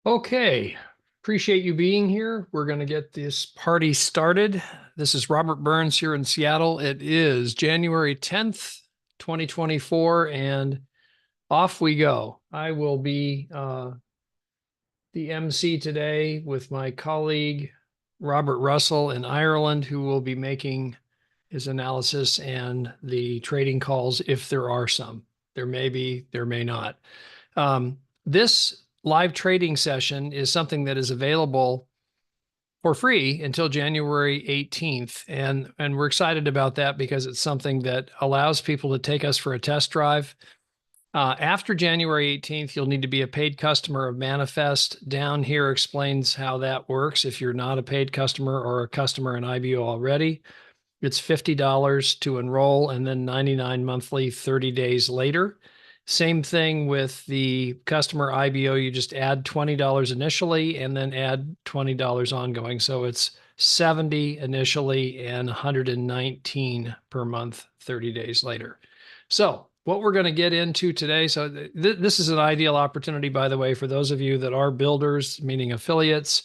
Okay, appreciate you being here. We're going to get this party started. This is Robert Burns here in Seattle. It is January 10th, 2024, and off we go. I will be the MC today with my colleague, Robert Russell in Ireland, who will be making his analysis and the trading calls if there are some. There may be, there may not. This live trading session is something that is available for free until January 18th. And we're excited about that because it's something that allows people to take us for a test drive. After January 18th, you'll need to be a paid customer of Manifest. Down here explains how that works. If you're not a paid customer or a customer in IBO already, it's $50 to enroll and then $99 monthly 30 days later. Same thing with the customer IBO. You just add $20 initially and then add $20 ongoing. So it's $70 initially and $119 per month 30 days later. So what we're going to get into today, so this is an ideal opportunity, by the way, for those of you that are builders, meaning affiliates.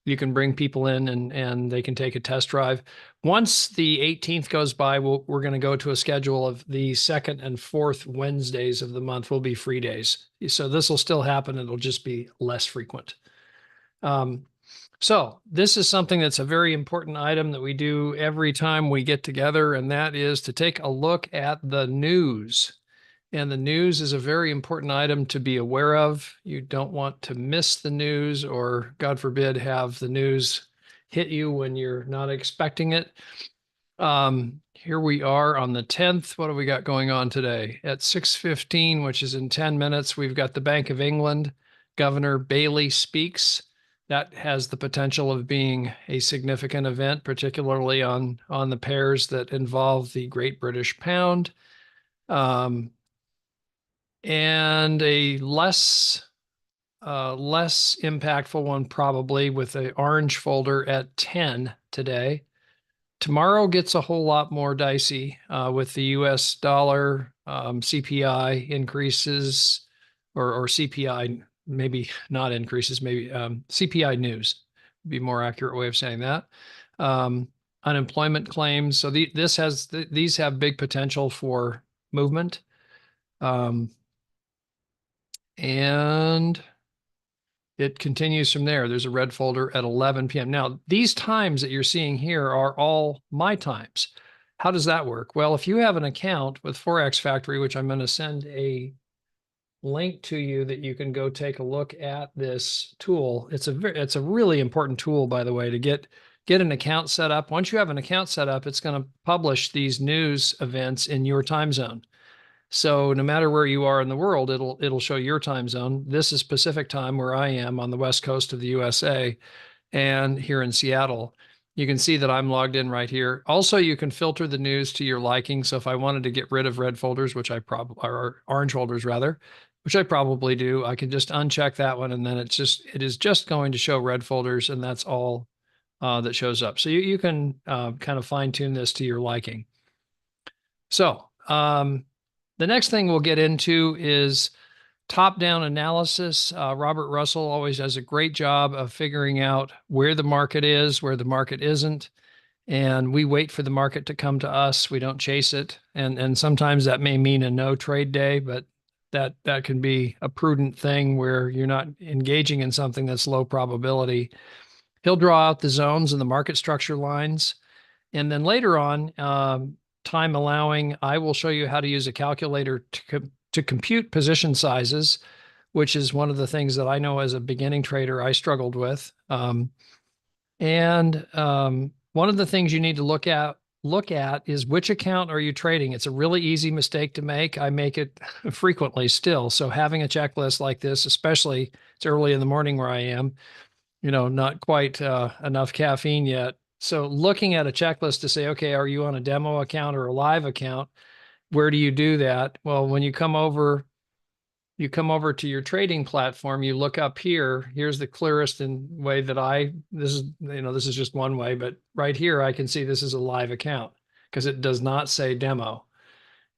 You can bring people in and they can take a test drive. Once the 18th goes by, we're going to go to a schedule of the second and fourth Wednesdays of the month will be free days. So this will still happen. It'll just be less frequent. So this is something that's a very important item that we do every time we get together, and that is to take a look at the news. And the news is a very important item to be aware of. You don't want to miss the news or, God forbid, have the news hit you when you're not expecting it. Here we are on the 10th. What do we got going on today? At 6:15, which is in 10 minutes, we've got the Bank of England. Governor Bailey speaks. That has the potential of being a significant event, particularly on the pairs that involve the Great British Pound. And a less impactful one probably with the orange folder at 10 today. Tomorrow gets a whole lot more dicey with the US dollar, CPI increases, or CPI, maybe not increases, maybe CPI news would be a more accurate way of saying that. Unemployment claims. So these have big potential for movement. And it continues from there. There's a red folder at 11 p.m. Now, these times that you're seeing here are all my times. How does that work? Well, if you have an account with Forex Factory, which I'm going to send a link to you that you can go take a look at this tool. It's a really important tool, by the way, to get an account set up. Once you have an account set up, it's going to publish these news events in your time zone. So no matter where you are in the world, it'll show your time zone. This is Pacific time where I am on the west coast of the USA and here in Seattle. You can see that I'm logged in right here. Also, you can filter the news to your liking. So if I wanted to get rid of red folders, which I probably, or orange folders rather, which I probably do, I can just uncheck that one. And then it is just going to show red folders, and that's all that shows up. So you can kind of fine tune this to your liking. So, the next thing we'll get into is top-down analysis. Robert Russell always does a great job of figuring out where the market is, where the market isn't, and we wait for the market to come to us. We don't chase it, and sometimes that may mean a no trade day, but that can be a prudent thing where you're not engaging in something that's low probability. He'll draw out the zones and the market structure lines, and then later on, time allowing, I will show you how to use a calculator to compute position sizes, which is one of the things that I know as a beginning trader I struggled with. One of the things you need to look at is which account are you trading? It's a really easy mistake to make. I make it frequently still. So having a checklist like this, especially it's early in the morning where I am, not quite enough caffeine yet. So looking at a checklist to say, okay, are you on a demo account or a live account? Where do you do that? Well, when you come over to your trading platform, you look up here. Here's the clearest way that this is just one way, but right here I can see this is a live account because it does not say demo.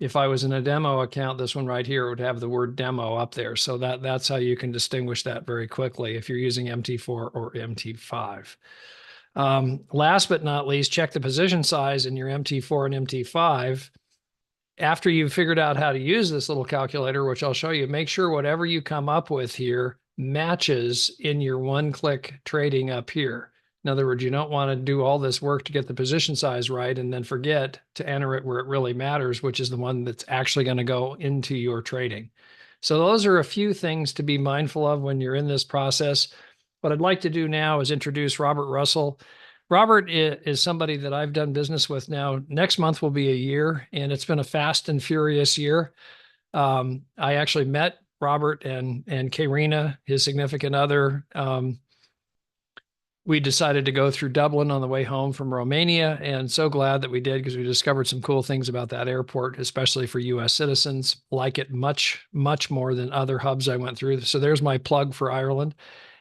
If I was in a demo account, this one right here would have the word demo up there. So that's how you can distinguish that very quickly if you're using MT4 or MT5. Last but not least, check the position size in your MT4 and MT5. After you've figured out how to use this little calculator, which I'll show you, make sure whatever you come up with here matches in your one-click trading up here. In other words, you don't want to do all this work to get the position size right and then forget to enter it where it really matters, which is the one that's actually going to go into your trading. So those are a few things to be mindful of when you're in this process. What I'd like to do now is introduce Robert Russell. Robert is somebody that I've done business with now. Next month will be a year, and it's been a fast and furious year. I actually met Robert and Karina, his significant other. We decided to go through Dublin on the way home from Romania, and so glad that we did because we discovered some cool things about that airport, especially for U.S. citizens. Like it much, much more than other hubs I went through. So there's my plug for Ireland.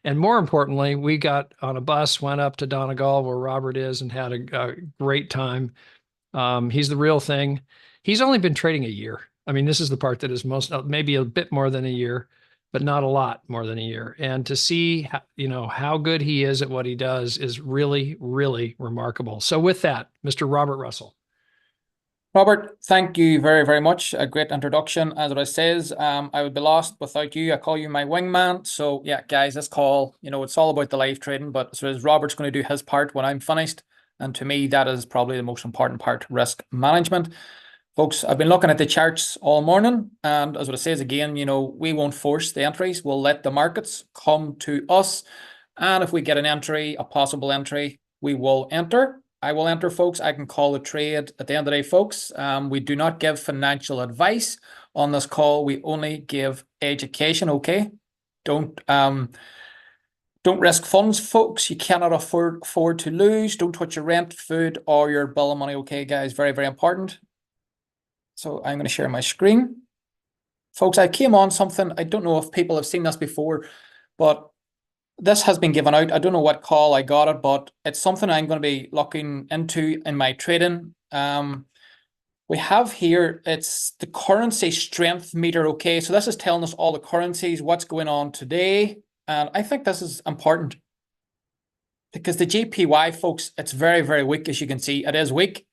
And more importantly, we got on a bus, went up to Donegal where Robert is, and had a great time. He's the real thing. He's only been trading a year. I mean, this is the part that is most, maybe a bit more than a year, but not a lot more than a year. And to see, how good he is at what he does is really, really remarkable. So with that, Mr. Robert Russell. Robert, thank you very, very much. A great introduction. As I says, I would be lost without you. I call you my wingman. So yeah, guys, this call, it's all about the live trading, but so as Robert's going to do his part when I'm finished. And to me, that is probably the most important part, risk management. Folks, I've been looking at the charts all morning, and as what it says again, we won't force the entries. We'll let the markets come to us. And if we get an entry, a possible entry, we will enter. I will enter, folks. I can call the trade at the end of the day, folks. We do not give financial advice on this call. We only give education, okay? Don't risk funds, folks. You cannot afford to lose. Don't touch your rent, food, or your bill of money, okay, guys? Very, very important. So I'm going to share my screen. Folks, I came on something. I don't know if people have seen this before, but this has been given out. I don't know what call I got it, but it's something I'm going to be looking into in my trading. We have here, it's the currency strength meter, okay? So this is telling us all the currencies, what's going on today. And I think this is important because the JPY, folks, it's very, very weak, as you can see. It is weak.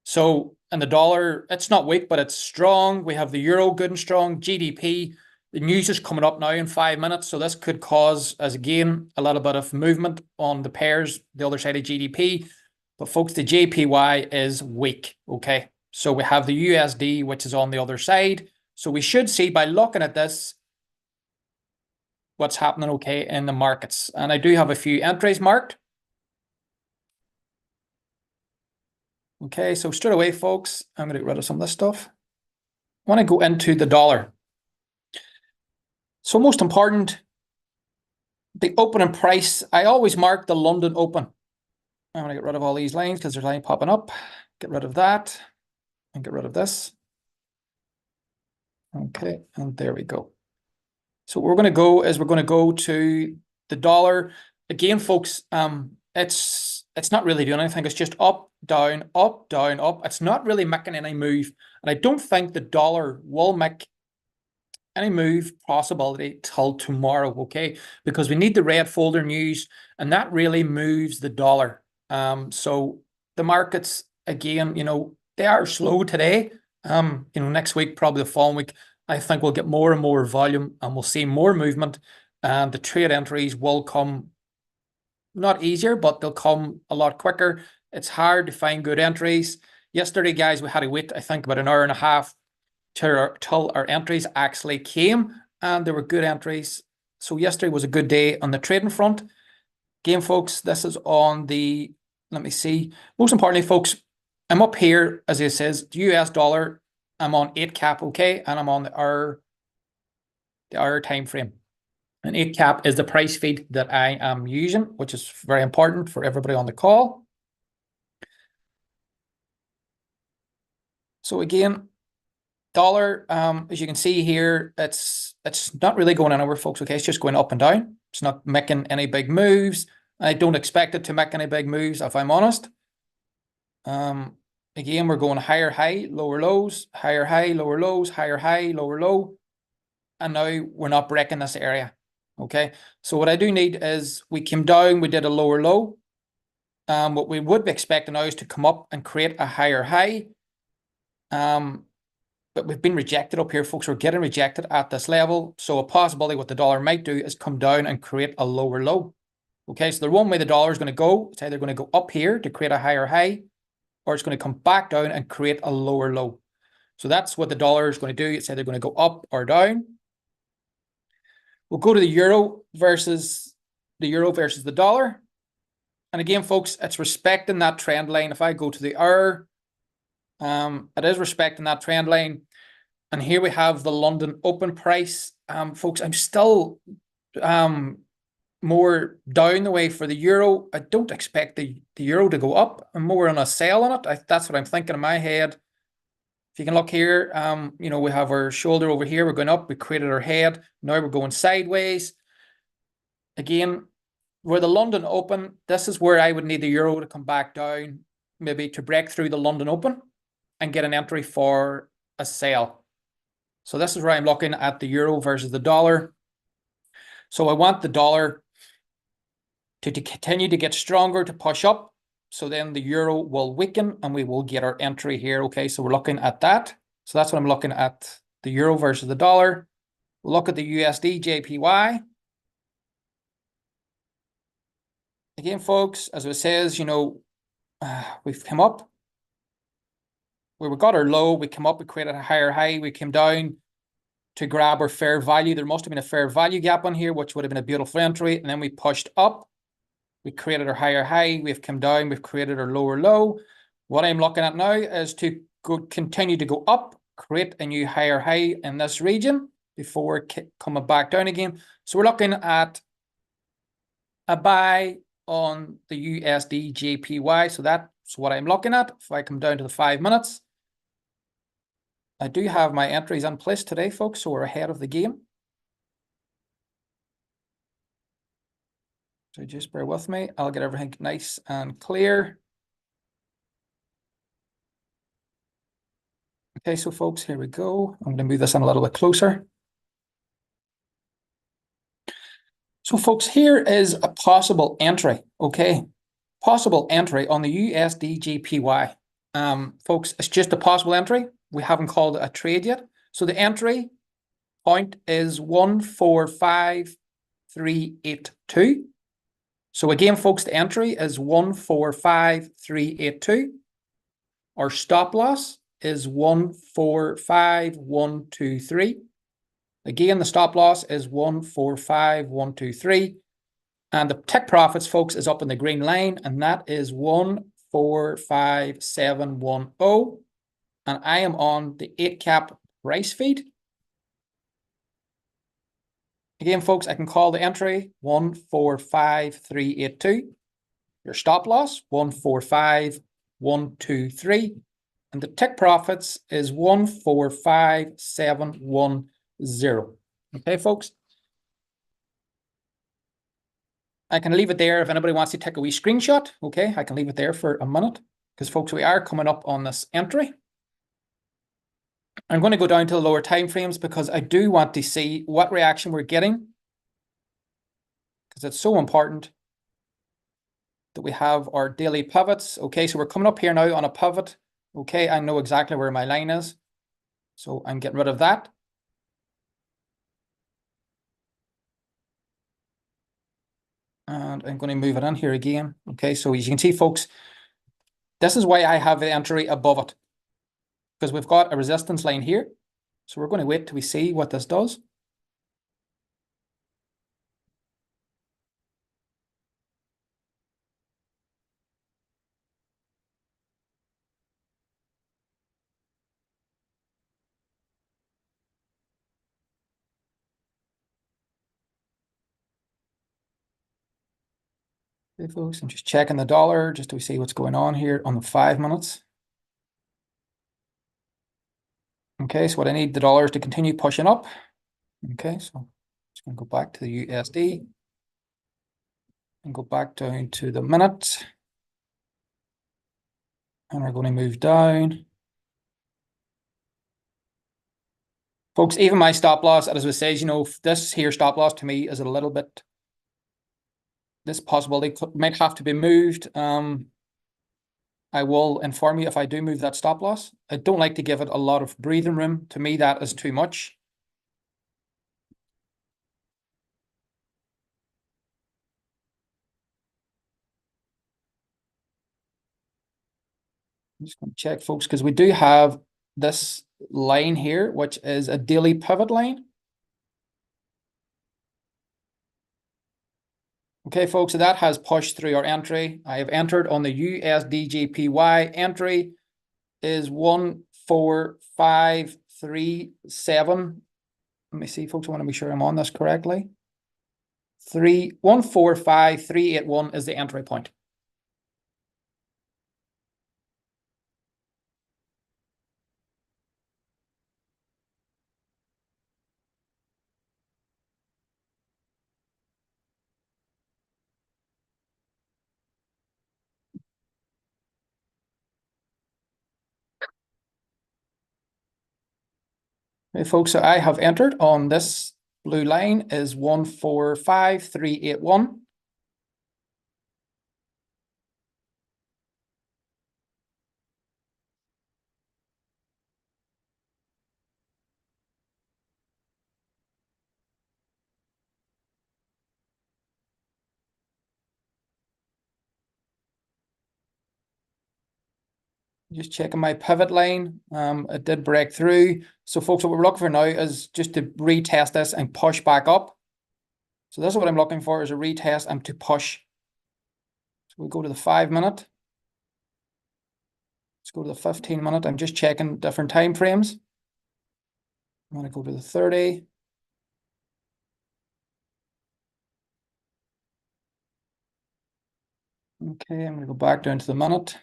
So, and the dollar, it's not weak, but it's strong. We have the euro good and strong, GDP. The news is coming up now in 5 minutes. So this could cause, as again, a little bit of movement on the pairs, the other side of GDP. But folks, the JPY is weak, okay? So we have the USD, which is on the other side. So we should see by looking at this, what's happening, okay, in the markets. And I do have a few entries marked. Okay, so straight away, folks, I'm going to get rid of some of this stuff. I want to go into the dollar. So most important, the opening price. I always mark the London open. I'm going to get rid of all these lines because there's a line popping up. Get rid of that and get rid of this. Okay, and there we go. So what we're going to go is we're going to go to the dollar. Again, folks, it's not really doing anything. It's just up, down, up, down, up. It's not really making any move. And I don't think the dollar will make any move possibility till tomorrow, okay? Because we need the red folder news, and that really moves the dollar. So the markets, again, they are slow today. Next week, probably the following week, I think we'll get more and more volume and we'll see more movement, and the trade entries will come not easier, but they'll come a lot quicker. It's hard to find good entries. Yesterday, guys, we had to wait, I think, about an hour and a half till our entries actually came, and there were good entries. So yesterday was a good day on the trading front. Again, folks, this is on the, let me see. Most importantly, folks, I'm up here, as it says, the US dollar. I'm on 8 cap, okay? And I'm on the hour time frame. And 8 cap is the price feed that I am using, which is very important for everybody on the call. So again, dollar, as you can see here, it's not really going anywhere, folks, okay? It's just going up and down. It's not making any big moves. I don't expect it to make any big moves, if I'm honest. Again, we're going higher high, lower lows, higher high, lower lows, higher high, lower low. And now we're not breaking this area. Okay, so what I do need is we came down, we did a lower low. What we would be expecting now is to come up and create a higher high. But we've been rejected up here, folks. We're getting rejected at this level. So a possibility what the dollar might do is come down and create a lower low. Okay, so the one way the dollar is going to go, it's either going to go up here to create a higher high, or it's going to come back down and create a lower low. So that's what the dollar is going to do. It's either going to go up or down. We'll go to the euro versus the dollar. And again, folks, it's respecting that trend line. If I go to the hour, it is respecting that trend line. And here we have the London open price. Folks, I'm still more down the way for the euro. I don't expect the euro to go up. I'm more on a sell on it. That's what I'm thinking in my head. If you can look here, you know, we have our shoulder over here. We're going up. We created our head. Now we're going sideways. Again, where the London open, this is where I would need the euro to come back down, maybe to break through the London open and get an entry for a sell. So this is where I'm looking at the euro versus the dollar. So I want the dollar to continue to get stronger, to push up. So then the euro will weaken and we will get our entry here. Okay, so we're looking at that. So that's what I'm looking at, the euro versus the dollar. We'll look at the USD JPY. Again, folks, as it says, you know, we've come up. We got our low, we come up, we created a higher high, we came down to grab our fair value. There must have been a fair value gap on here, which would have been a beautiful entry. And then we pushed up. We created our higher high. We've come down. We've created our lower low. What I'm looking at now is to continue to go up, create a new higher high in this region before coming back down again. So we're looking at a buy on the USD JPY. So that's what I'm looking at. If I come down to the 5 minutes, I do have my entries in place today, folks, so we're ahead of the game. So just bear with me. I'll get everything nice and clear. Okay, so folks, here we go. I'm going to move this in a little bit closer. So folks, here is a possible entry, okay? Possible entry on the USD JPY. Folks, it's just a possible entry. We haven't called it a trade yet. So the entry point is 145,382. So again, folks, the entry is 145,382. Our stop loss is 145,123. Again, the stop loss is 145,123. And the tick profits, folks, is up in the green line, and that is 145,710. And I am on the 8-cap price feed. Again, folks, I can call the entry 145,382. Your stop loss, 145,123. And the tick profits is 145,710. Okay, folks. I can leave it there if anybody wants to take a wee screenshot. Okay, I can leave it there for a minute because, folks, we are coming up on this entry. I'm going to go down to the lower time frames because I do want to see what reaction we're getting, because it's so important that we have our daily pivots. Okay, so we're coming up here now on a pivot. Okay, I know exactly where my line is, so I'm getting rid of that. And I'm going to move it in here again. Okay, so as you can see, folks, this is why I have the entry above it, because we've got a resistance line here. So we're going to wait till we see what this does. Okay, folks, I'm just checking the dollar just to see what's going on here on the 5 minutes. Okay, so what I need the dollar is to continue pushing up. Okay, so I'm just going to go back to the USD and go back down to the minute. And we're going to move down. Folks, even my stop loss, as it says, you know, this here stop loss to me is a little bit, this possibility might have to be moved. I will inform you if I do move that stop loss. I don't like to give it a lot of breathing room. To me, that is too much. I'm just going to check, folks, because we do have this line here, which is a daily pivot line. Okay, folks, so that has pushed through our entry. I have entered on the USDJPY. Entry is 14537. Let me see, folks. I want to make sure I'm on this correctly. 145381 is the entry point. Okay, folks, so I have entered on this blue line is 145381. Just checking my pivot line. It did break through. So folks, what we're looking for now is just to retest this and push back up. So this is what I'm looking for, is a retest and to push. So we'll go to the 5 minute. Let's go to the 15 minute. I'm just checking different time frames. I'm going to go to the 30. Okay, I'm going to go back down to the minute.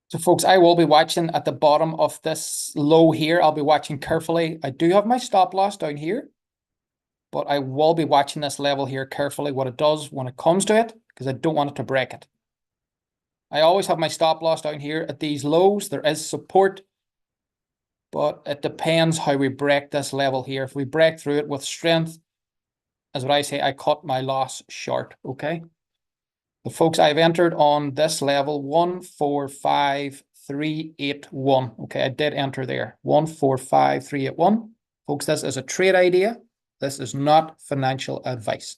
So folks, I will be watching at the bottom of this low here. I'll be watching carefully. I do have my stop loss down here, but I will be watching this level here carefully, what it does when it comes to it, because I don't want it to break it. I always have my stop loss down here at these lows. There is support, but it depends how we break this level here. If we break through it with strength, as what I say, I cut my loss short, okay? The folks, I've entered on this level 145381. Okay, I did enter there 145381. Folks, this is a trade idea. This is not financial advice.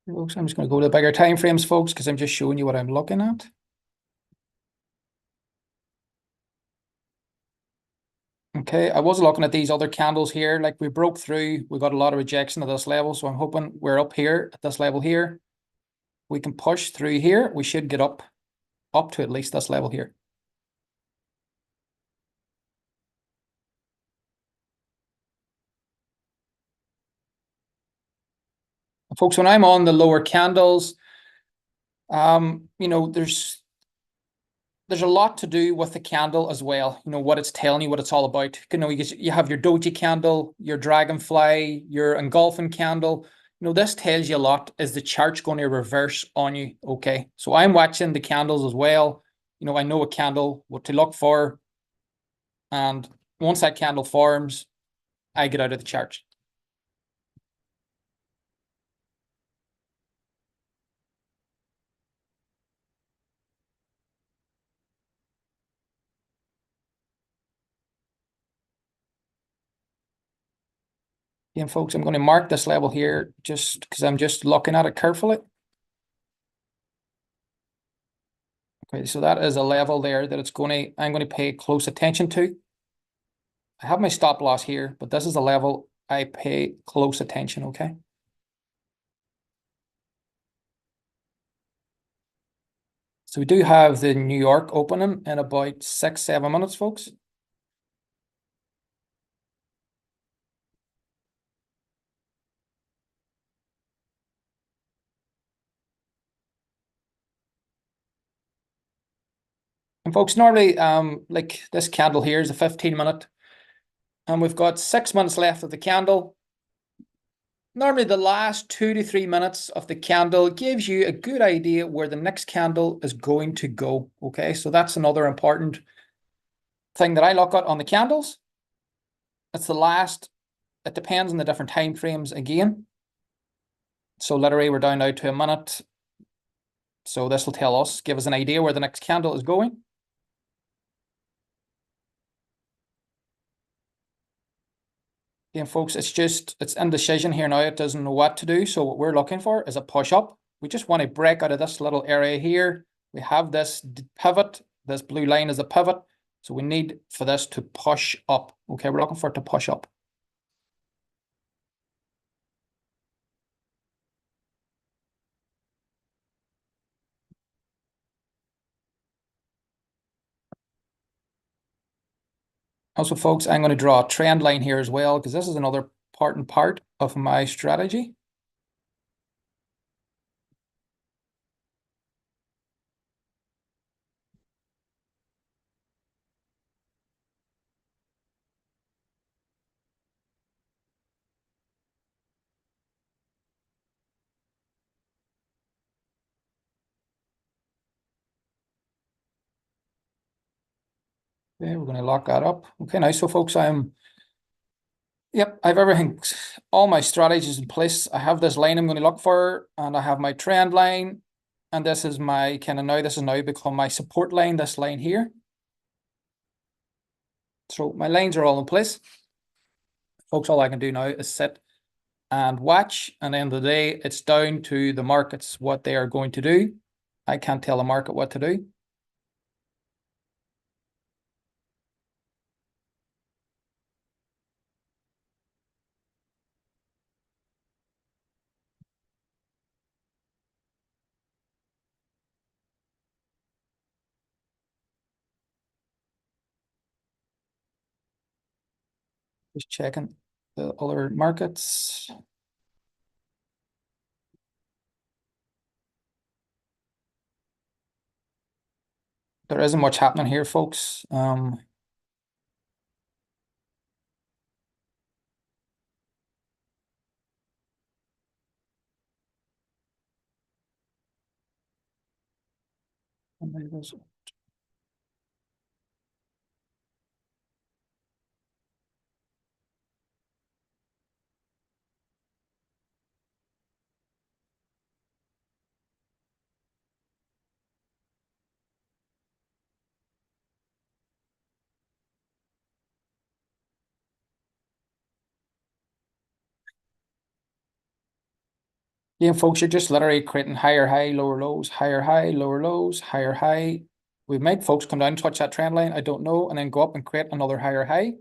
Folks, I'm just going to go to the bigger time frames, folks, because I'm just showing you what I'm looking at. Okay, I was looking at these other candles here. Like we broke through, we got a lot of rejection at this level. So I'm hoping we're up here at this level here. We can push through here. We should get up to at least this level here. Folks, when I'm on the lower candles, you know, there's a lot to do with the candle as well. You know, what it's telling you, what it's all about. You know, you have your doji candle, your dragonfly, your engulfing candle. You know, this tells you a lot. Is the chart's going to reverse on you? Okay, so I'm watching the candles as well. You know, I know a candle, what to look for. And once that candle forms, I get out of the chart. Again, folks, I'm going to mark this level here just because I'm just looking at it carefully. Okay, so that is a level there that I'm going to pay close attention to. I have my stop loss here, but this is a level I pay close attention, okay? So we do have the New York opening in about 6-7 minutes, folks. And folks, normally, like this candle here is a 15-minute, and we've got 6 minutes left of the candle. Normally, the last 2 to 3 minutes of the candle gives you a good idea where the next candle is going to go. Okay, so that's another important thing that I look at on the candles. It's the last. It depends on the different time frames again. So literally, we're down now to a minute. So this will give us an idea where the next candle is going. Again, folks, it's indecision here now. It doesn't know what to do. So what we're looking for is a push up. We just want to break out of this little area here. We have this pivot. This blue line is a pivot. So we need for this to push up. Okay, we're looking for it to push up. Also, folks, I'm going to draw a trend line here as well, because this is another important part of my strategy. Okay, we're going to lock that up. Okay, now, so folks, yep, I have everything, all my strategies in place. I have this line I'm going to look for, and I have my trend line, and this is my this has now become my support line, this line here. So my lines are all in place. Folks, all I can do now is sit and watch, and at the end of the day, it's down to the markets, what they are going to do. I can't tell the market what to do. Just checking the other markets. There isn't much happening here, folks. Yeah, folks, you're just literally creating higher high, lower lows, higher high, lower lows, higher high. We might, folks, come down and touch that trend line, I don't know, and then go up and create another higher high.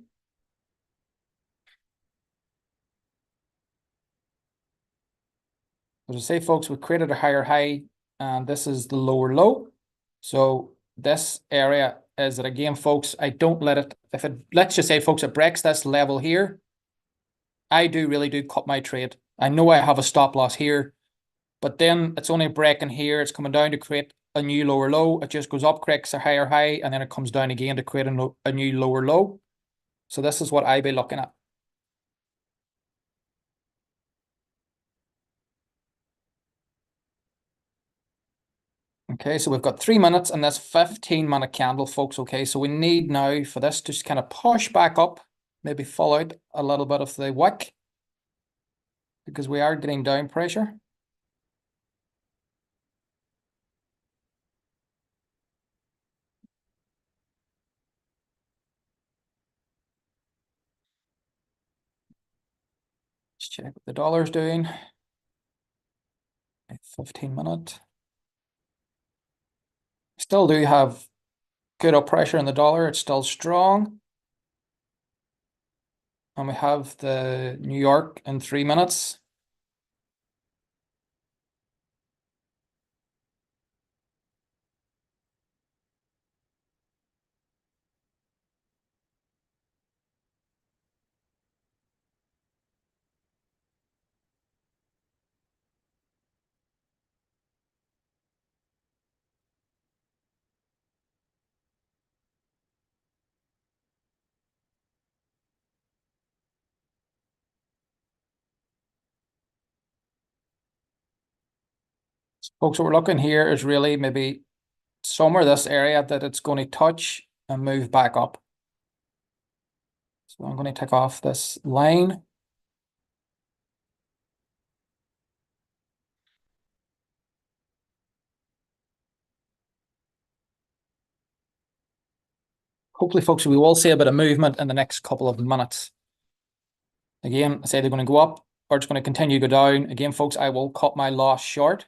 As I say, folks, we created a higher high, and this is the lower low. So this area is that, again, folks, I don't let it, let's just say, folks, it breaks this level here, I really do cut my trade. I know I have a stop loss here, but then it's only breaking here. It's coming down to create a new lower low. It just goes up, creates a higher high, and then it comes down again to create a new lower low. So this is what I'll be looking at. Okay, so we've got 3 minutes and this 15-minute candle, folks. Okay, so we need now for this to just kind of push back up, maybe fall out a little bit of the wick, because we are getting down pressure. Let's check what the dollar's doing. 15-minute. Still do have good up pressure in the dollar. It's still strong. And we have the New York in 3 minutes. Folks, what we're looking here is really maybe somewhere this area that it's going to touch and move back up. So I'm going to take off this line. Hopefully, folks, we will see a bit of movement in the next couple of minutes. Again, I say they're going to go up or it's going to continue to go down. Again, folks, I will cut my loss short.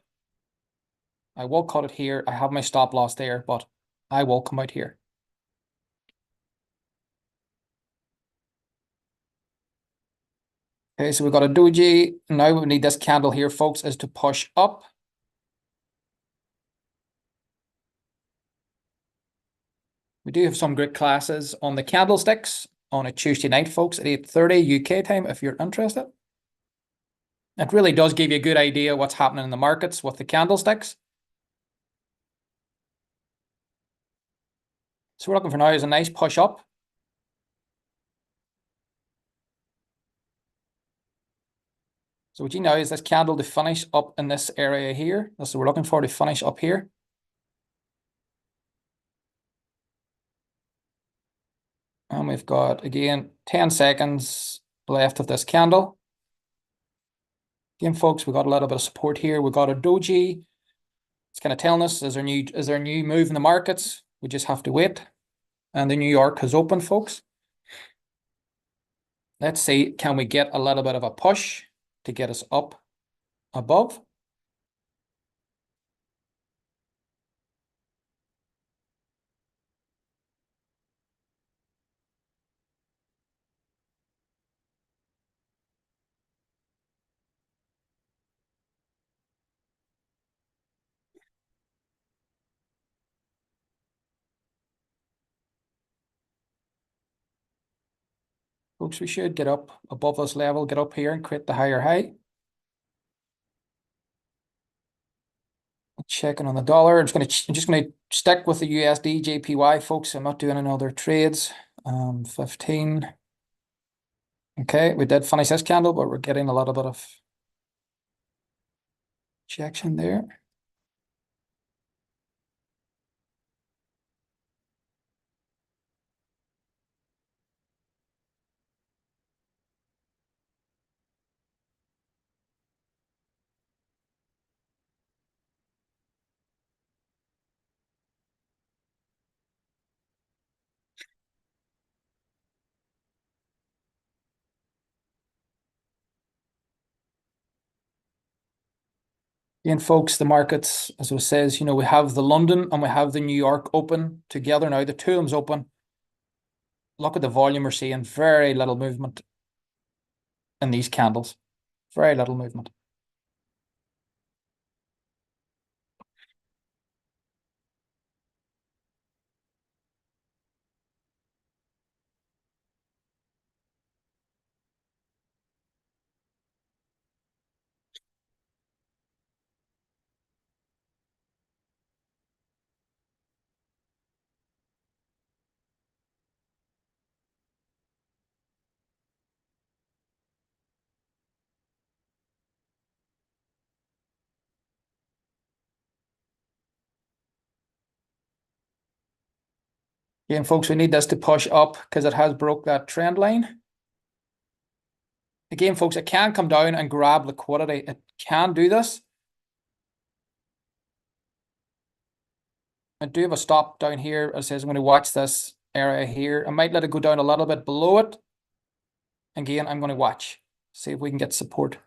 I will cut it here. I have my stop loss there, but I will come out here. Okay, so we've got a doji. Now we need this candle here, folks, is to push up. We do have some great classes on the candlesticks on a Tuesday night, folks, at 8:30 UK time, if you're interested. It really does give you a good idea what's happening in the markets with the candlesticks. So we're looking for now is a nice push up. So what you know is this candle to finish up in this area here. That's what we're looking for, to finish up here. And we've got, again, 10 seconds left of this candle. Again, folks, we got a little bit of support here. We got a doji. It's kind of telling us, is there a new move in the markets? We just have to wait. And the New York has opened, folks. Let's see, can we get a little bit of a push to get us up above? Folks, we should get up above this level, get up here and create the higher high. Checking on the dollar. I'm just going to stick with the USD JPY, folks. I'm not doing any other trades. 15. Okay, we did finish this candle, but we're getting a little bit of rejection there. Again, folks, the markets, as it says, we have the London and we have the New York open together now. The two of them's open. Look at the volume we're seeing. Very little movement in these candles. Very little movement. Again, folks, we need this to push up because it has broke that trend line. Again, folks, it can come down and grab liquidity. It can do this. I do have a stop down here. It says I'm going to watch this area here. I might let it go down a little bit below it. Again, I'm going to watch. See if we can get support.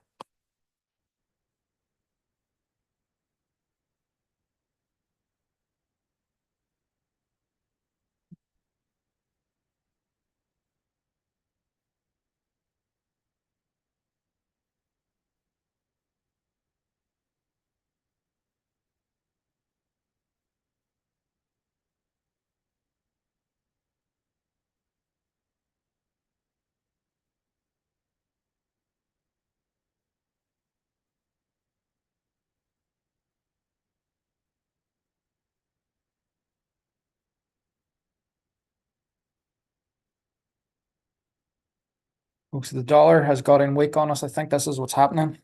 Folks, the dollar has got in weak on us. I think this is what's happening.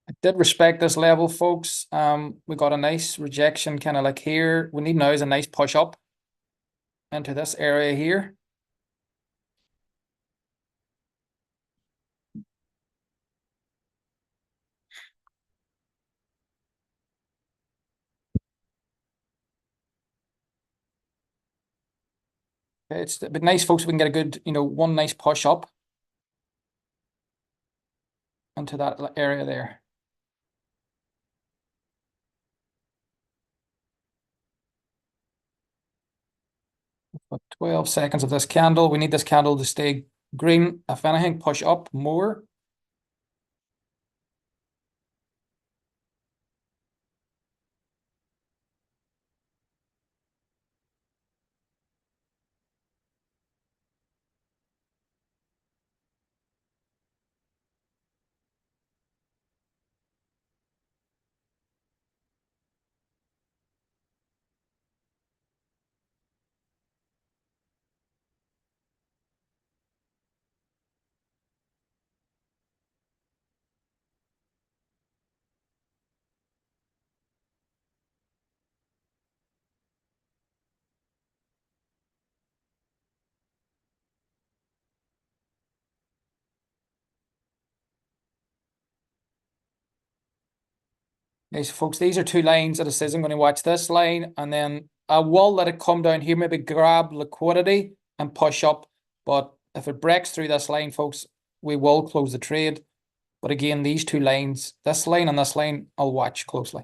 I did respect this level, folks. We got a nice rejection kind of like here. We need now is a nice push up into this area here. Okay, it's a bit nice, folks. We can get a good, one nice push up into that area there. 12 seconds of this candle. We need this candle to stay green. If anything, push up more. Okay, so folks, these are two lines that it says I'm going to watch this line, and then I will let it come down here, maybe grab liquidity and push up. But if it breaks through this line, folks, we will close the trade. But again, these two lines, this line and this line, I'll watch closely.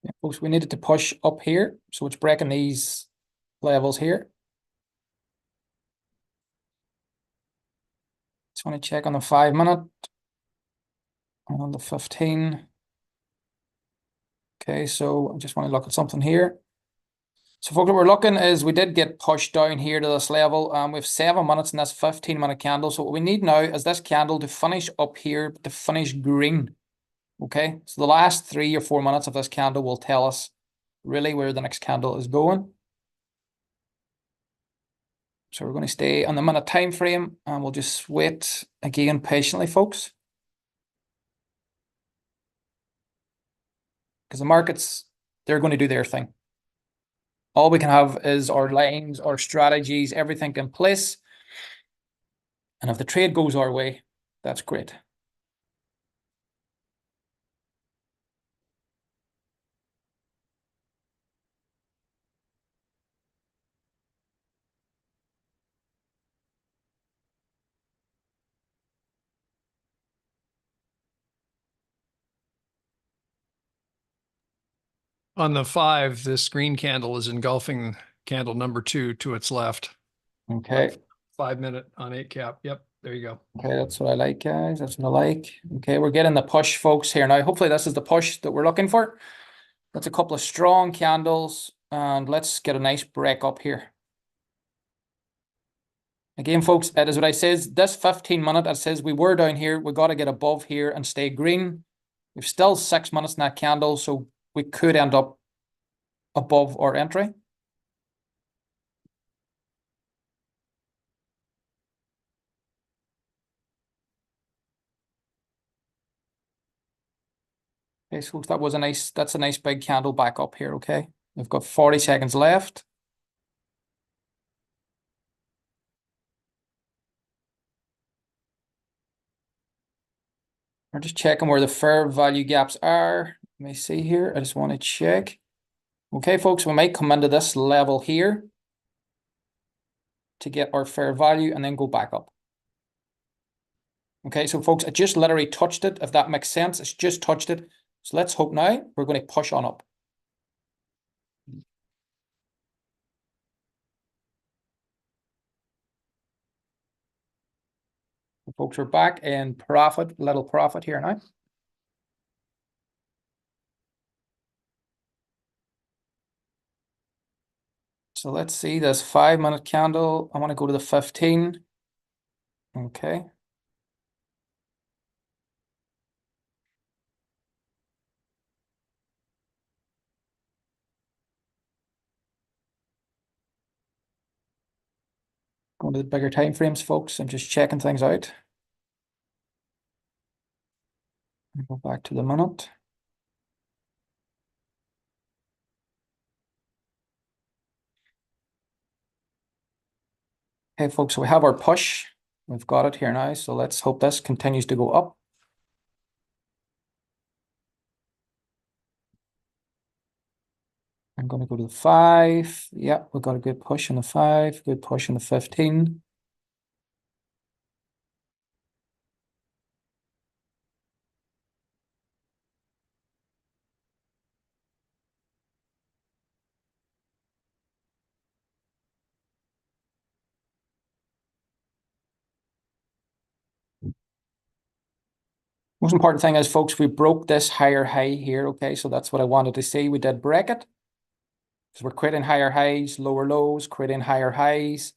Yeah, folks, we needed to push up here, so it's breaking these levels here. Just want to check on the 5-minute and on the 15. Okay, so I just want to look at something here. So folks, what we're looking is we did get pushed down here to this level. We have 7 minutes in this 15-minute candle. So what we need now is this candle to finish up here, to finish green. Okay, so the last 3 or 4 minutes of this candle will tell us really where the next candle is going. So we're going to stay on the minute time frame, and we'll just wait again patiently, folks. Because the markets, they're going to do their thing. All we can have is our lines, our strategies, everything in place. And if the trade goes our way, that's great. On the 5, this green candle is engulfing candle number 2 to its left. Okay. 5 minute on 8 cap. Yep, there you go. Okay, that's what I like, guys. That's what I like. Okay, we're getting the push, folks, here now. Hopefully this is the push that we're looking for. That's a couple of strong candles, and let's get a nice break up here. Again, folks, it is what I says. This 15-minute, it says we were down here. We got to get above here and stay green. We've still 6 minutes in that candle, so we could end up above our entry. Okay, so that was that's a nice big candle back up here, okay? We've got 40 seconds left. We're just checking where the fair value gaps are. Let me see here. I just want to check. Okay, folks, we might come into this level here to get our fair value and then go back up. Okay, so folks, I just literally touched it, if that makes sense. It's just touched it. So let's hope now we're going to push on up. Folks, we're back in profit, little profit here now. So let's see this 5-minute candle. I want to go to the 15. Okay. Going to the bigger time frames, folks. I'm just checking things out. Go back to the minute. Okay, folks, so we have our push. We've got it here now. So let's hope this continues to go up. I'm going to go to the 5. Yeah, we've got a good push on the 5, good push on the 15. Most important thing is, folks, we broke this higher high here. Okay, so that's what I wanted to see. We did break it. So we're creating higher highs, lower lows, creating higher highs.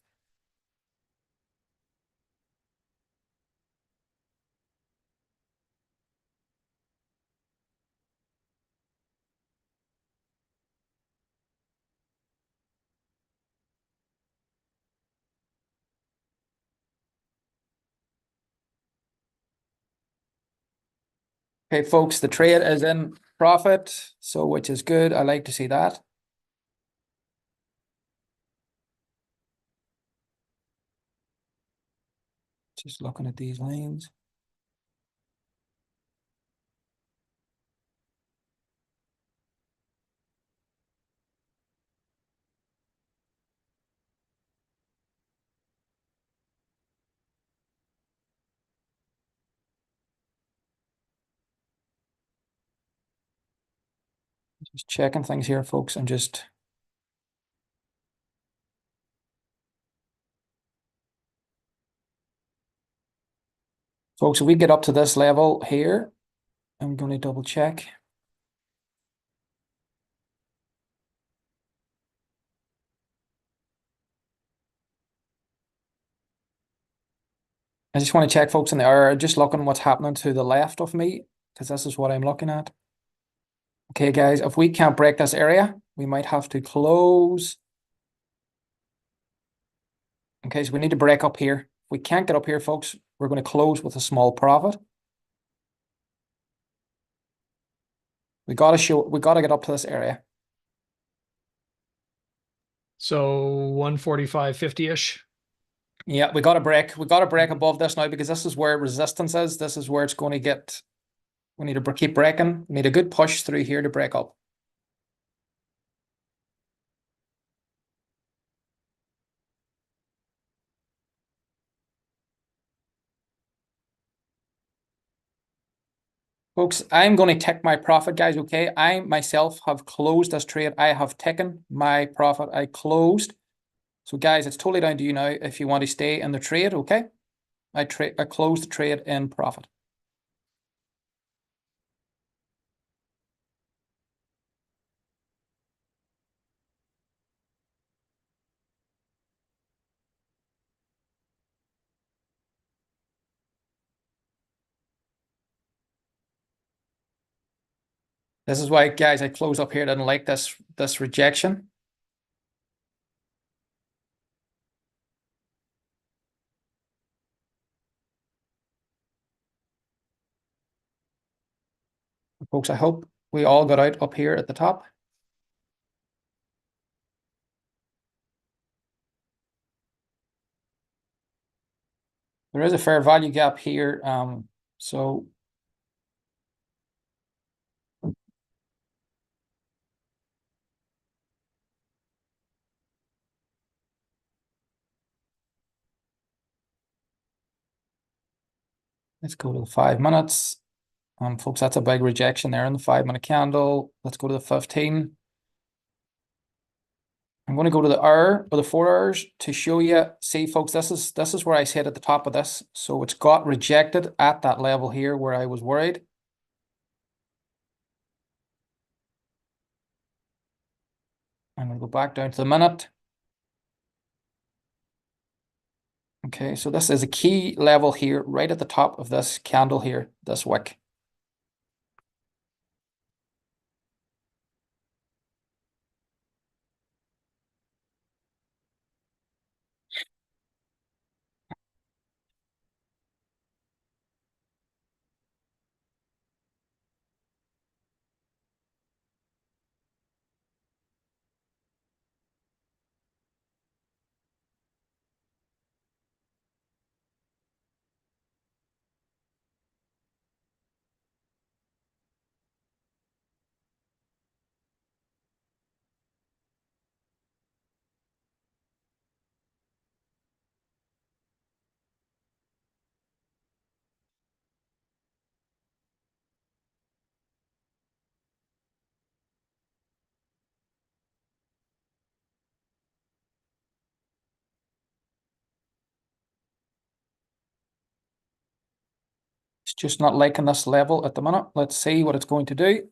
Okay, folks, the trade is in profit, so which is good. I like to see that. Just looking at these lines. Just checking things here, folks. I'm just folks, if we get up to this level here, I'm going to double check. I just want to check, folks, in the hour, just looking what's happening to the left of me, because this is what I'm looking at. Okay, guys, if we can't break this area, we might have to close. Okay, so we need to break up here. If we can't get up here, folks, we're going to close with a small profit. We got to get up to this area. So 145.50-ish. Yeah, we got to break. We got to break above this now, because this is where resistance is. This is where it's going to get. We need to keep breaking. We need a good push through here to break up. Folks, I'm going to take my profit, guys, okay? I myself have closed this trade. I have taken my profit. I closed. So, guys, it's totally down to you now if you want to stay in the trade, okay? I closed the trade in profit. This is why, guys, I close up here. I didn't like this rejection. Folks, I hope we all got out up here at the top. There is a fair value gap here. So let's go to the 5 minutes. Folks, that's a big rejection there in the 5-minute candle. Let's go to the 15. I'm going to go to the hour or the 4 hours to show you. See, folks, this is where I said at the top of this. So it's got rejected at that level here where I was worried. I'm going to go back down to the minute. Okay, so this is a key level here, right at the top of this candle here, this wick. It's just not liking this level at the minute. Let's see what it's going to do.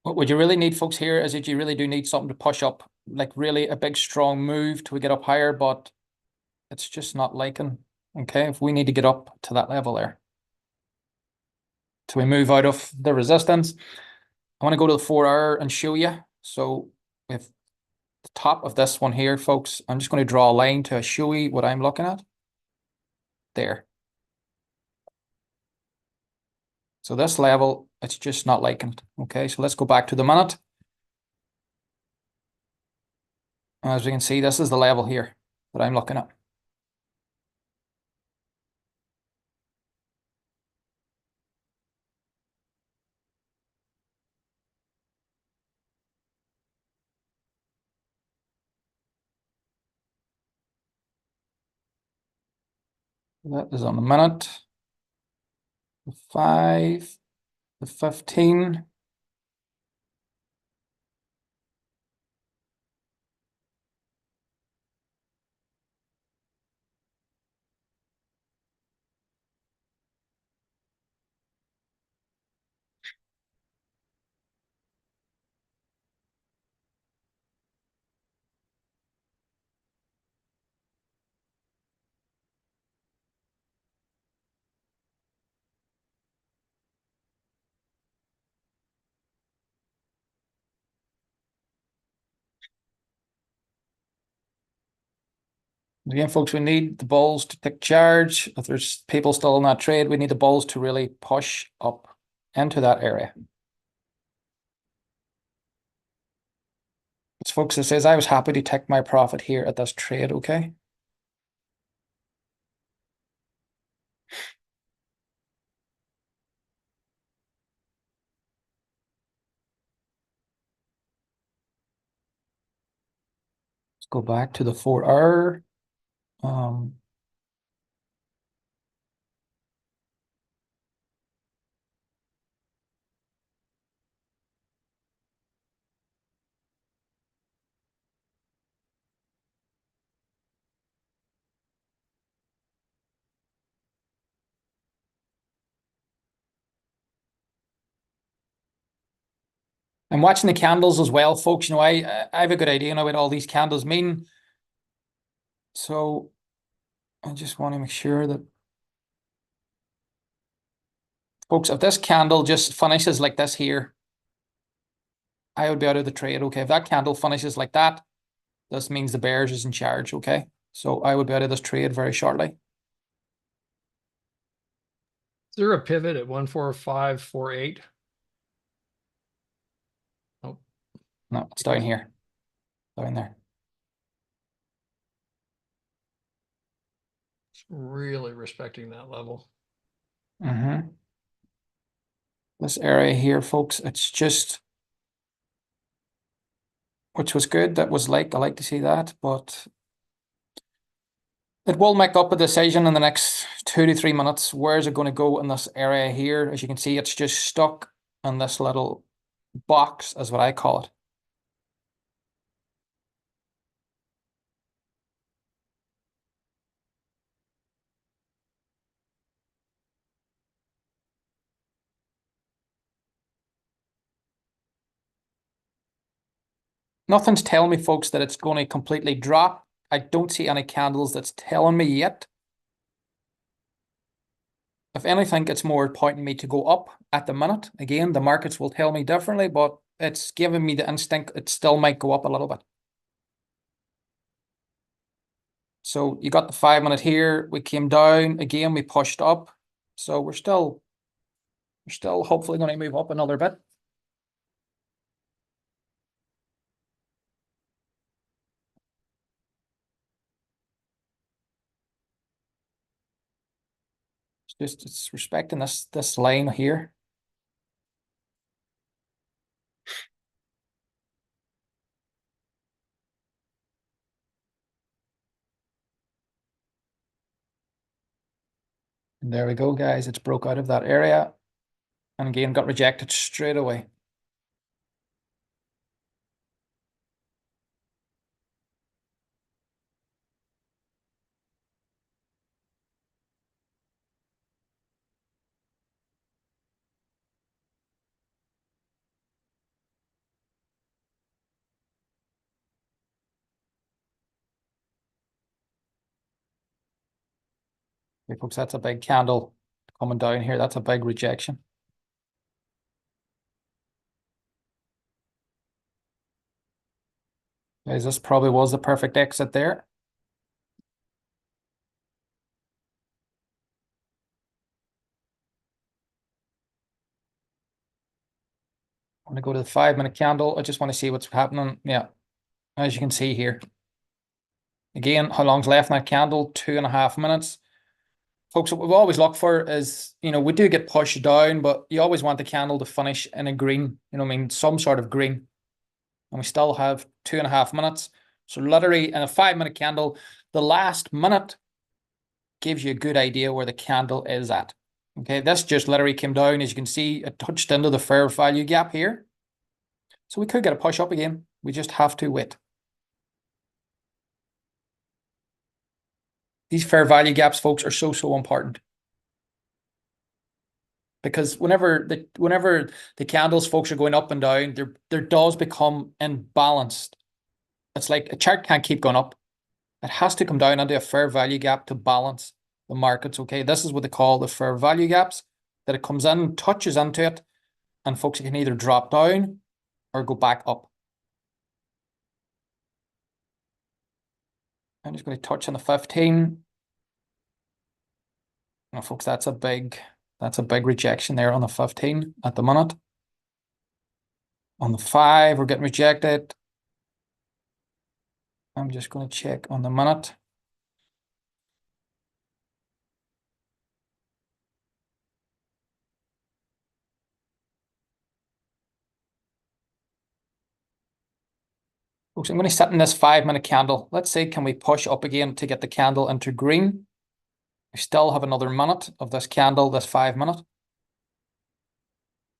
What you really need, folks, here is that you really do need something to push up, like really a big, strong move to get up higher, but it's just not liking. Okay, if we need to get up to that level there. So we move out of the resistance. I want to go to the 4 hour and show you. So with the top of this one here, folks, I'm just going to draw a line to show you what I'm looking at. There. So this level, it's just not liking it. Okay, so let's go back to the minute. As we can see, this is the level here that I'm looking at. That is on the minute, the 5, the 15. Again, folks, we need the bulls to take charge. If there's people still in that trade, we need the bulls to really push up into that area. It's folks, it says I was happy to take my profit here at this trade, okay? Let's go back to the 4 hour. I'm watching the candles as well, folks. You know, I have a good idea now what all these candles mean. So I just want to make sure that, folks, if this candle just finishes like this here, I would be out of the trade, okay? If that candle finishes like that, this means the bears is in charge, okay? So I would be out of this trade very shortly. Is there a pivot at 14548? Oh, No, it's down here. Down there. it's really respecting that level. This area here, folks, it's just, which was good. That was I like to see that, but it will make up a decision in the next 2 to 3 minutes. Where is it going to go in this area here? As you can see, it's just stuck in this little box, is what I call it. Nothing's telling me, folks, that it's going to completely drop. I don't see any candles that's telling me yet. If anything, it's more pointing me to go up at the minute. Again, the markets will tell me differently, but it's giving me the instinct it still might go up a little bit. So you got the 5 minute here. We came down again. We pushed up. So we're still hopefully going to move up another bit. It's respecting this line here. And there we go, guys. It's broke out of that area. And again, got rejected straight away. Okay, folks, that's a big candle coming down here. That's a big rejection. Guys, this probably was the perfect exit there. I'm going to go to the 5 minute candle. I just want to see what's happening. Yeah, as you can see here. Again, how long's left in that candle? 2.5 minutes. Folks, what we've always looked for is, you know, we do get pushed down, but you always want the candle to finish in a green, you know, I mean, some sort of green. And we still have 2.5 minutes. So literally in a 5 minute candle, the last minute gives you a good idea where the candle is at. Okay, this just literally came down. As you can see, it touched into the fair value gap here. So we could get a push up again. We just have to wait. These fair value gaps, folks, are so important. Because whenever the candles, folks, are going up and down, there does become imbalanced. It's like a chart can't keep going up. It has to come down into a fair value gap to balance the markets. Okay, this is what they call the fair value gaps, that it comes in, touches into it, and folks, it can either drop down or go back up. I'm just going to touch on the 15. Now, folks, that's a big rejection there on the 15 at the minute. On the 5, we're getting rejected. I'm just going to check on the minute. Folks, I'm going to set in this 5-minute candle. Let's see, can we push up again to get the candle into green? We still have another minute of this candle, this 5-minute.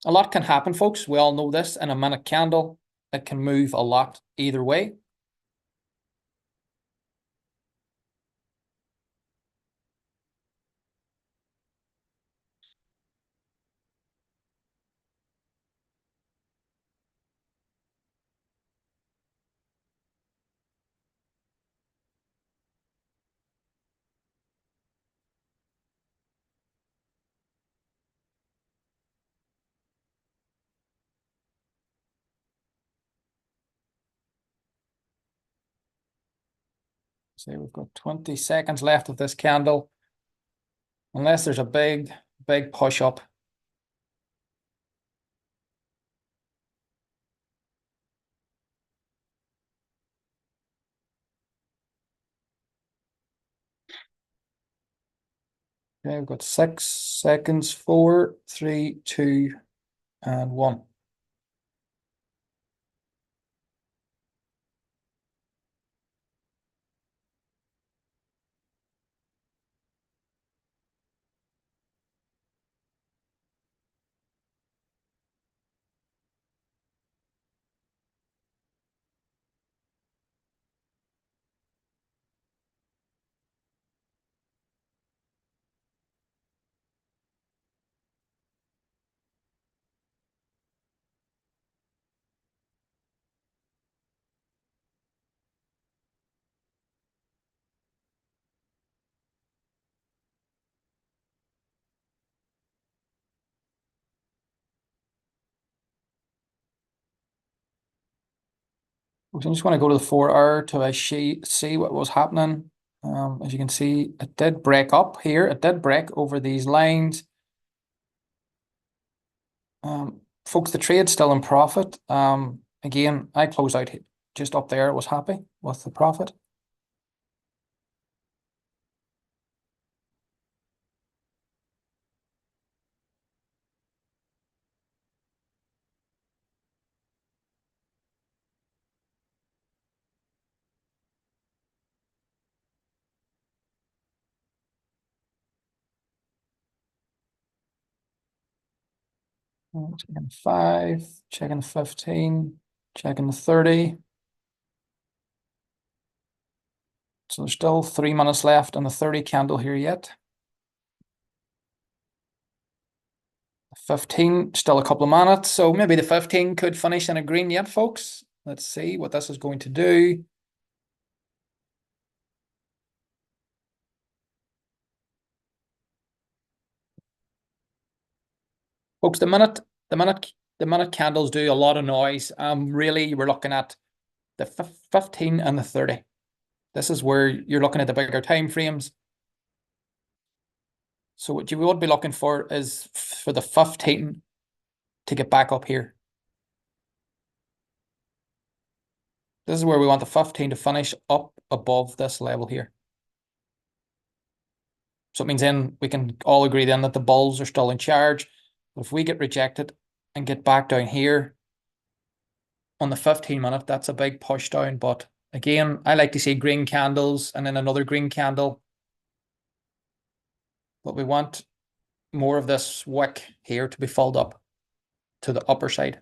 A lot can happen, folks. We all know this. In a minute candle, it can move a lot either way. See, we've got 20 seconds left of this candle. Unless there's a big push up. Okay, we've got 6 seconds, 4, 3, 2, and 1. I just want to go to the 4-hour to see what was happening. As you can see, it did break up here. It did break over these lines. Folks, the trade's still in profit. Again, I closed out just up there. Was happy with the profit. Checking 5, checking 15, checking the 30. So there's still 3 minutes left on the 30 candle here yet. 15, still a couple of minutes. So maybe the 15 could finish in a green yet, folks. Let's see what this is going to do. Folks, the minute candles do a lot of noise. Really, we're looking at the 15 and the 30. This is where you're looking at the bigger time frames. So what you would be looking for is for the 15 to get back up here. This is where we want the 15 to finish up above this level here. So it means then we can all agree then that the bulls are still in charge. But if we get rejected and get back down here on the 15-minute, that's a big push down. But again, I like to see green candles and then another green candle. But we want more of this wick here to be filled up to the upper side.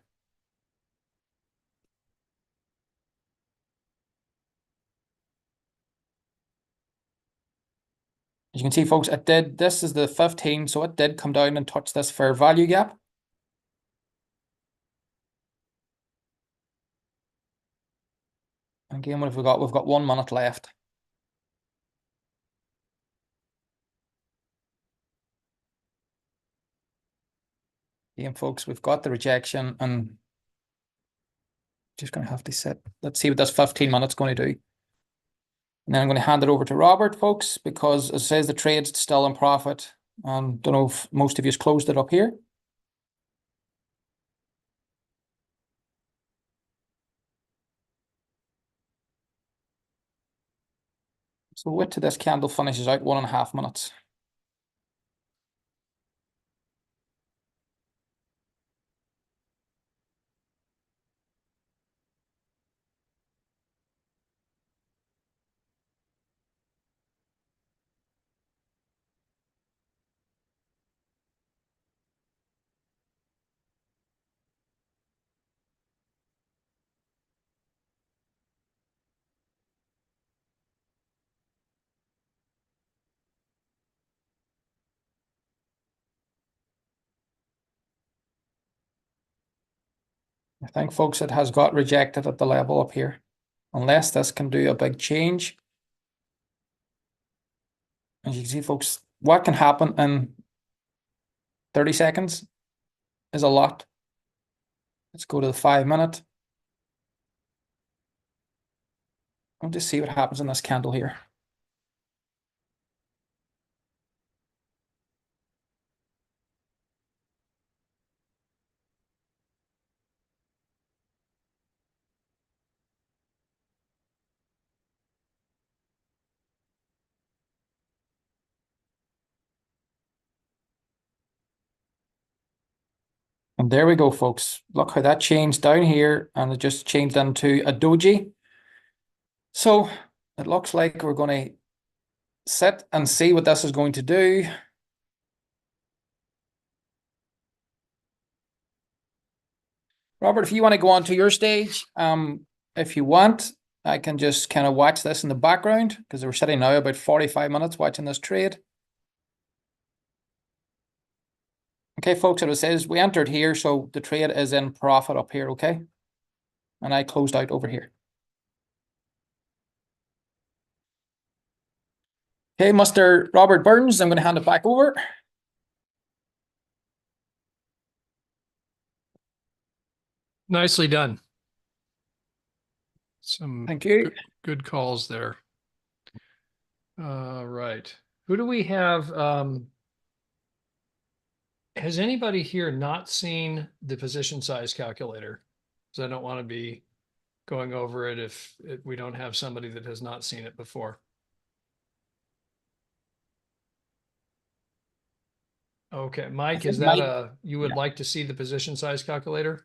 As you can see, folks, this is the 15, so it did come down and touch this fair value gap. Again, what have we got? We've got 1 minute left. Again, folks, we've got the rejection and just going to have to sit. Let's see what this 15 minutes going to do. And then I'm going to hand it over to Robert, folks, because it says the trade's still in profit. Don't know if most of you closed it up here. So the width to this candle finishes out 1.5 minutes. I think, folks, it has got rejected at the level up here. Unless this can do a big change. As you can see, folks, what can happen in 30 seconds is a lot. Let's go to the 5 minute. I'll just see what happens in this candle here. And there we go, folks. Look how that changed down here, and it just changed into a doji. So it looks like we're going to sit and see what this is going to do. Robert, if you want to go on to your stage, if you want, I can just kind of watch this in the background, because we're sitting now about 45 minutes watching this trade. Okay, folks, it says we entered here, so the trade is in profit up here, okay? And I closed out over here. Okay, Mr. Robert Burns, I'm going to hand it back over. Nicely done. Some Thank you. good calls there. Right. Who do we have? Has anybody here not seen the position size calculator? Because I don't want to be going over it if we don't have somebody that has not seen it before. Okay, Mike, is that you would like to see the position size calculator?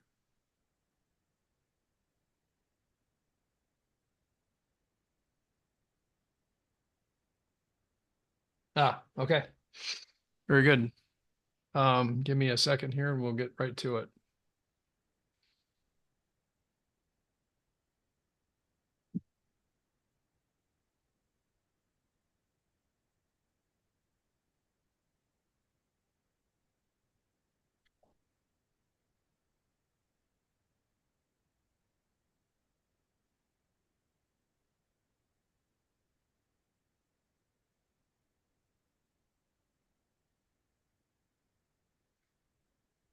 Ah, okay. Very good. Give me a second here and we'll get right to it.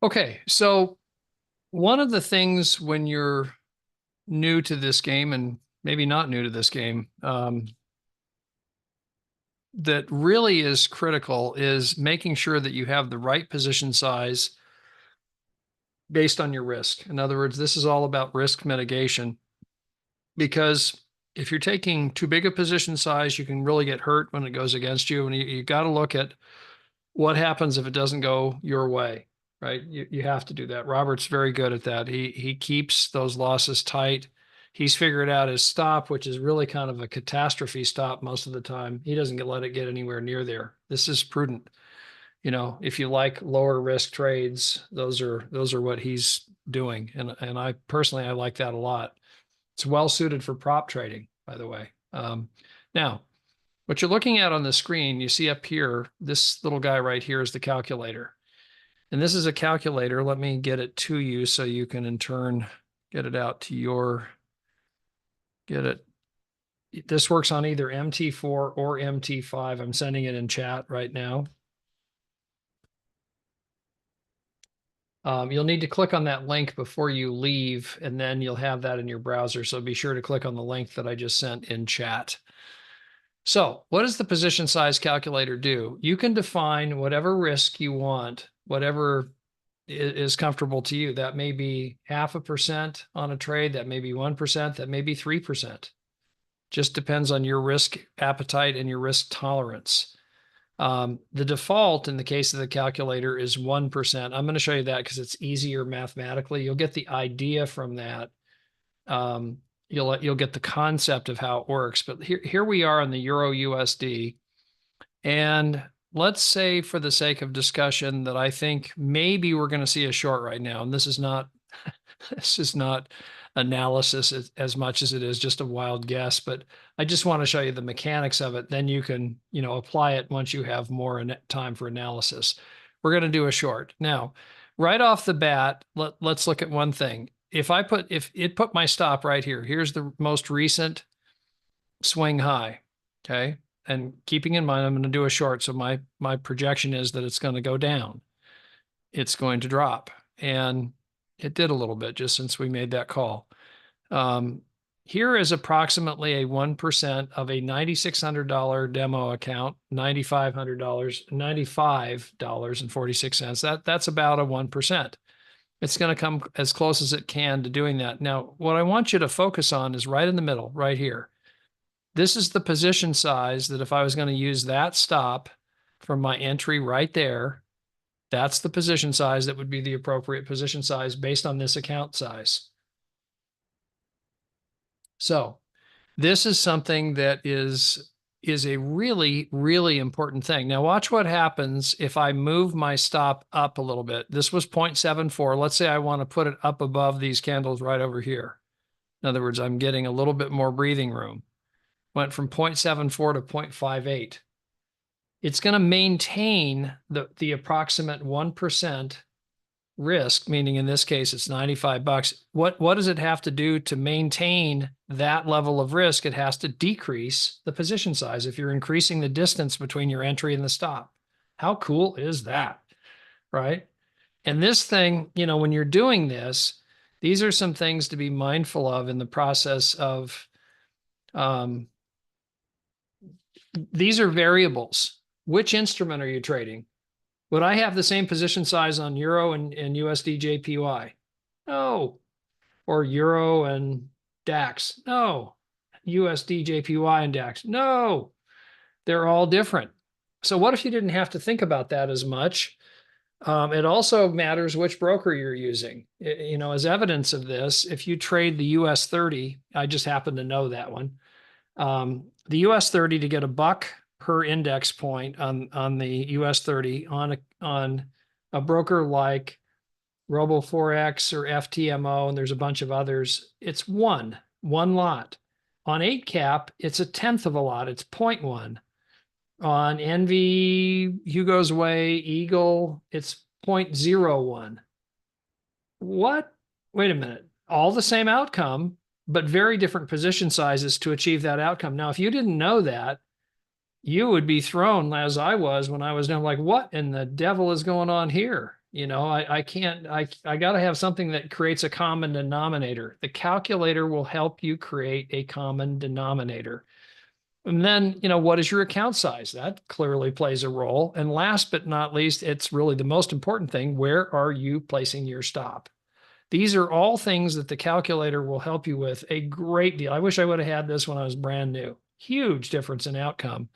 Okay, so one of the things when you're new to this game, and maybe not new to this game, that really is critical is making sure that you have the right position size based on your risk. In other words, this is all about risk mitigation, because if you're taking too big a position size, you can really get hurt when it goes against you. And you got to look at what happens if it doesn't go your way, right? You have to do that. Robert's very good at that. He keeps those losses tight. He's figured out his stop, which is really kind of a catastrophe stop most of the time. He doesn't let it get anywhere near there. This is prudent. You know, if you like lower risk trades, those are what he's doing. And I personally, I like that a lot. It's well suited for prop trading, by the way. Now, what you're looking at on the screen, you see up here, this little guy right here is the calculator. And this is a calculator. Let me get it to you so you can in turn get it out to get it. This works on either MT4 or MT5. I'm sending it in chat right now. You'll need to click on that link before you leave, and then you'll have that in your browser. So be sure to click on the link that I just sent in chat. So what does the position size calculator do? You can define whatever risk you want, whatever is comfortable to you. That may be 0.5% on a trade. That may be 1%. That may be 3%. Just depends on your risk appetite and your risk tolerance. The default in the case of the calculator is 1%. I'm going to show you that because it's easier mathematically. You'll get the idea from that. You'll get the concept of how it works. But here we are on the Euro USD. And let's say for the sake of discussion that I think maybe we're going to see a short right now. And this is not analysis as much as it is just a wild guess, but I just want to show you the mechanics of it. Then you can, apply it once you have more time for analysis. We're going to do a short. Now, right off the bat, let's look at one thing. If it put my stop right here, here's the most recent swing high, okay? And keeping in mind, I'm going to do a short. So my projection is that it's going to go down. It's going to drop. And it did a little bit just since we made that call. Here is approximately a 1% of a $9,600 demo account, $95.46. That's about a 1%. It's going to come as close as it can to doing that. Now, what I want you to focus on is right in the middle, right here. This is the position size that if I was going to use that stop from my entry right there, that's the position size that would be the appropriate position size based on this account size. So this is something that is a really, really important thing. Now watch what happens if I move my stop up a little bit. This was 0.74. Let's say I want to put it up above these candles right over here. In other words, I'm getting a little bit more breathing room. Went from 0.74 to 0.58. It's going to maintain the approximate 1% risk, meaning in this case, it's 95 bucks. What does it have to do to maintain that level of risk? It has to decrease the position size if you're increasing the distance between your entry and the stop. How cool is that, right? And this thing, when you're doing this, these are some things to be mindful of in the process of, these are variables. Which instrument are you trading? Would I have the same position size on Euro and USD JPY? No. Or Euro and DAX? No. USD JPY and DAX? No. They're all different. So what if you didn't have to think about that as much? It also matters which broker you're using. As evidence of this, if you trade the US 30, I just happen to know that one. The US 30 to get a buck per index point on the US 30 on a broker like Robo4X or FTMO, and there's a bunch of others, it's one lot. On 8cap, it's a tenth of a lot. It's 0.1. On Envy, Hugo's Way, Eagle, it's 0.01. What? Wait a minute. All the same outcome, but very different position sizes to achieve that outcome. Now, if you didn't know that, you would be thrown, as I was when I was down, like, what in the devil is going on here? I got to have something that creates a common denominator. The calculator will help you create a common denominator. And then, what is your account size? That clearly plays a role. And last but not least, it's really the most important thing. Where are you placing your stop? These are all things that the calculator will help you with a great deal. I wish I would have had this when I was brand new. Huge difference in outcome.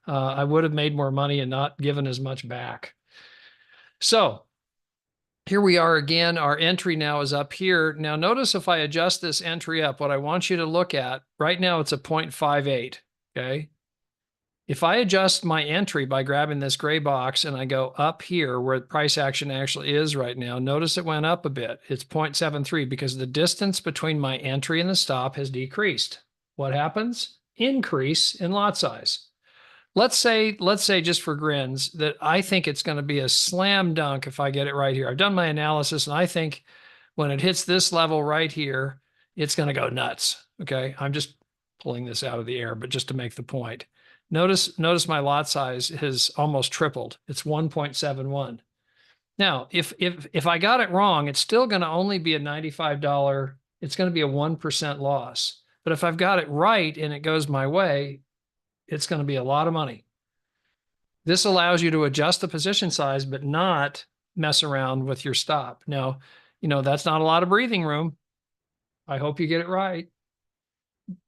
I would have made more money and not given as much back. So here we are again. Our entry now is up here. Now notice if I adjust this entry up, what I want you to look at, right now it's a 0.58, okay? If I adjust my entry by grabbing this gray box and I go up here where price action actually is right now, notice it went up a bit. It's 0.73 because the distance between my entry and the stop has decreased. What happens? Increase in lot size. Let's say just for grins that I think it's going to be a slam dunk if I get it right here. I've done my analysis and I think when it hits this level right here, it's going to go nuts. Okay. I'm just pulling this out of the air, but just to make the point. Notice my lot size has almost tripled. It's 1.71. Now, if I got it wrong, it's still going to only be a $95. It's going to be a 1% loss. But if I've got it right and it goes my way, it's going to be a lot of money. This allows you to adjust the position size, but not mess around with your stop. Now, that's not a lot of breathing room. I hope you get it right.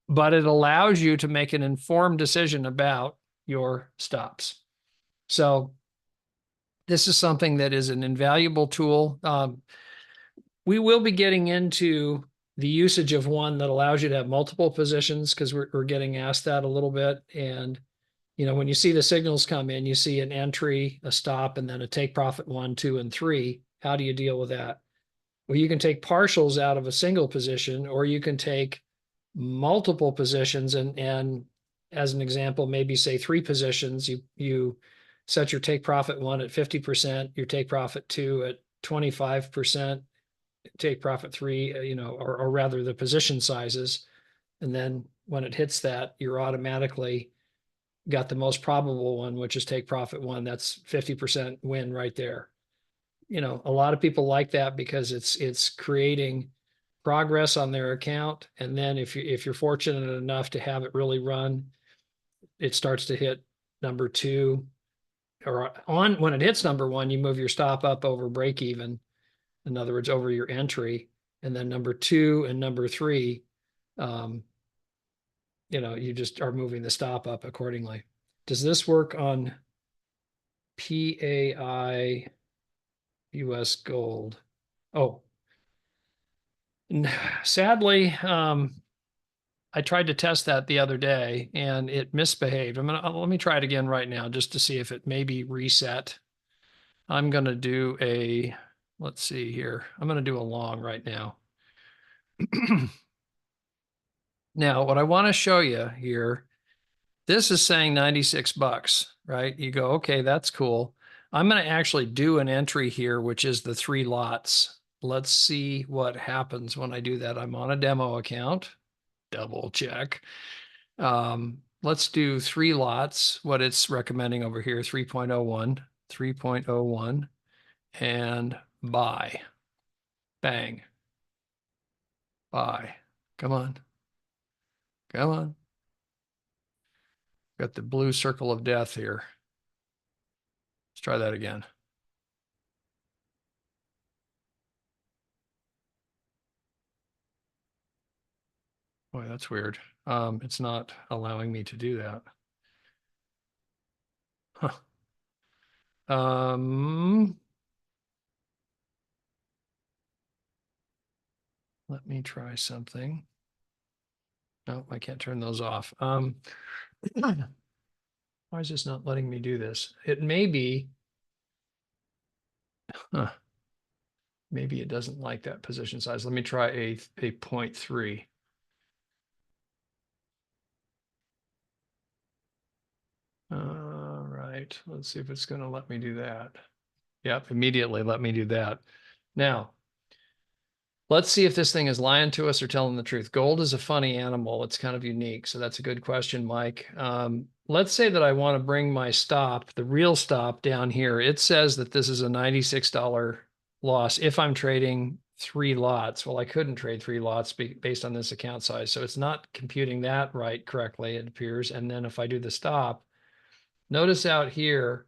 But it allows you to make an informed decision about your stops. So this is something that is an invaluable tool. We will be getting into the usage of one that allows you to have multiple positions, because we're getting asked that a little bit. And, when you see the signals come in, you see an entry, a stop, and then a take profit 1, 2, and 3. How do you deal with that? Well, you can take partials out of a single position, or you can take multiple positions and as an example, maybe say 3 positions. You set your take profit 1 at 50%, your take profit 2 at 25%, take profit 3, or rather the position sizes. And then when it hits that, you're automatically got the most probable one, which is take profit 1. That's 50% win right there. A lot of people like that because it's creating progress on their account. And then if you're fortunate enough to have it really run, it starts to hit number 2, or when it hits number 1, you move your stop up over break even. In other words, over your entry. And then number 2 and number 3, you just are moving the stop up accordingly. Does this work on PAI US gold? Oh, sadly, I tried to test that the other day and it misbehaved. Let me try it again right now just to see if it maybe reset. I'm going to do let's see here. I'm going to do a long right now. Now, what I want to show you here, this is saying 96 bucks, right? You go, okay, that's cool. I'm going to actually do an entry here, which is the 3 lots. Let's see what happens when I do that. I'm on a demo account. Double check. Let's do 3 lots, what it's recommending over here, 3.01, 3.01, and buy. Bang. Buy. Come on. Come on. Got the blue circle of death here. Let's try that again. Boy, that's weird. It's not allowing me to do that. Huh. Let me try something. No, I can't turn those off. Why is this not letting me do this? It may be, maybe it doesn't like that position size. Let me try a 0.3. All right, let's see if it's going to let me do that. Yep, immediately let me do that. Now, let's see if this thing is lying to us or telling the truth. Gold is a funny animal. It's kind of unique. So that's a good question, Mike. Let's say that I want to bring my stop, the real stop down here. It says that this is a $96 loss if I'm trading 3 lots. Well, I couldn't trade 3 lots based on this account size. So it's not computing that right correctly, it appears. And then if I do the stop, notice out here,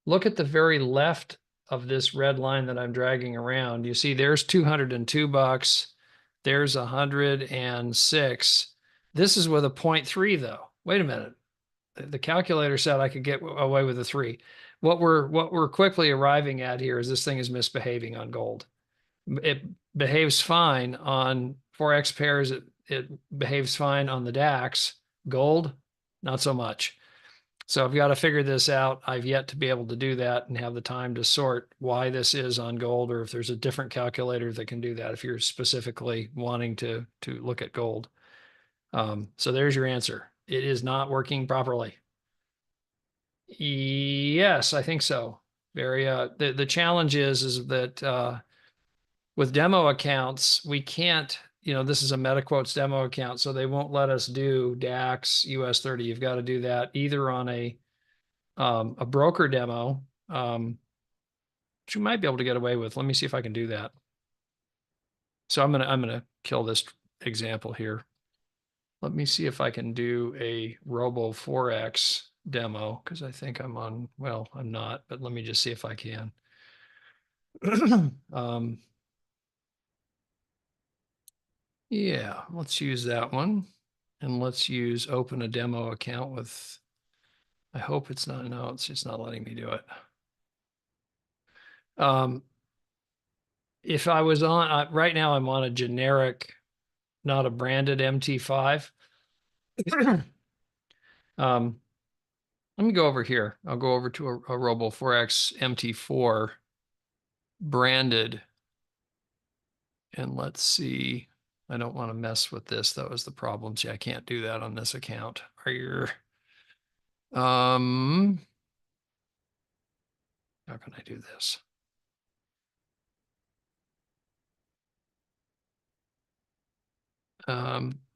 look at the very left of this red line that I'm dragging around. You see there's 202 bucks. There's 106. This is with a 0.3 though. Wait a minute. The calculator said I could get away with a 3. What we're quickly arriving at here is this thing is misbehaving on gold. It behaves fine on Forex pairs. It behaves fine on the DAX. Gold, not so much. So I've got to figure this out. I've yet to be able to do that and have the time to sort why this is on gold, or if there's a different calculator that can do that if you're specifically wanting to look at gold. So there's your answer. It is not working properly. Yes, I think so. The challenge is that with demo accounts, we can't, this is a MetaQuotes demo account, so they won't let us do DAX US 30. You've got to do that either on a broker demo, which you might be able to get away with. Let me see if I can do that. So I'm gonna kill this example here. Let me see if I can do a Robo Forex demo because I think I'm on, well, I'm not, but let me just see if I can. Yeah, let's use that one. And let's use open a demo account with, I hope it's not, no, it's just not letting me do it. If I was on, right now I'm on a generic, not a branded MT5. Let me go over here. I'll go over to a Robo Forex MT4 branded. And let's see. I don't want to mess with this. That was the problem. See, I can't do that on this account. Are you, how can I do this?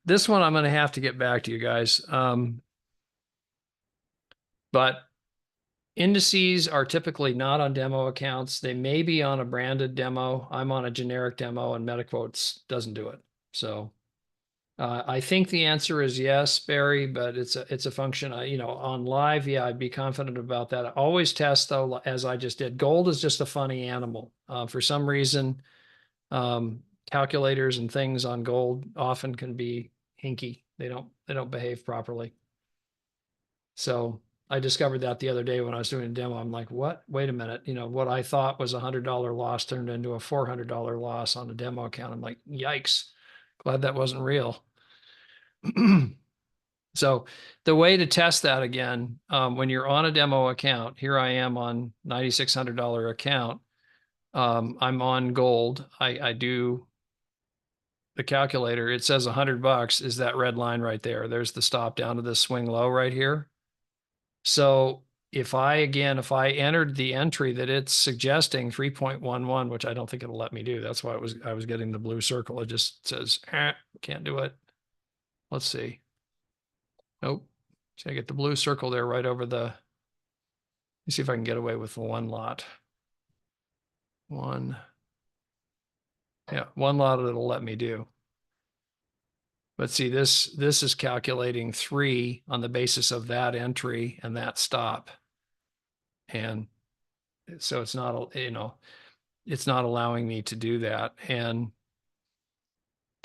This one I'm going to have to get back to you guys. But indices are typically not on demo accounts. They may be on a branded demo. I'm on a generic demo, and MetaQuotes doesn't do it. So I think the answer is yes, Barry, but it's a function. On live, yeah, I'd be confident about that. I always test though, as I just did. Gold is just a funny animal. For some reason, calculators and things on gold often can be hinky. They don't behave properly. So I discovered that the other day when I was doing a demo. I'm like, what? Wait a minute. What I thought was $100 loss turned into a $400 loss on a demo account. I'm like, yikes. Glad that wasn't real. So the way to test that again, when you're on a demo account, here I am on $9,600 account. I'm on gold. I do the calculator. It says $100 is that red line right there. There's the stop down to this swing low right here. So if I entered the entry that it's suggesting 3.11, which I don't think it'll let me do. That's why I was getting the blue circle. It just says, can't do it. Let's see. Nope. So I get the blue circle there right over the, let me see if I can get away with the one lot. One lot it'll let me do. But see, this is calculating 3 on the basis of that entry and that stop. And so it's not, it's not allowing me to do that. And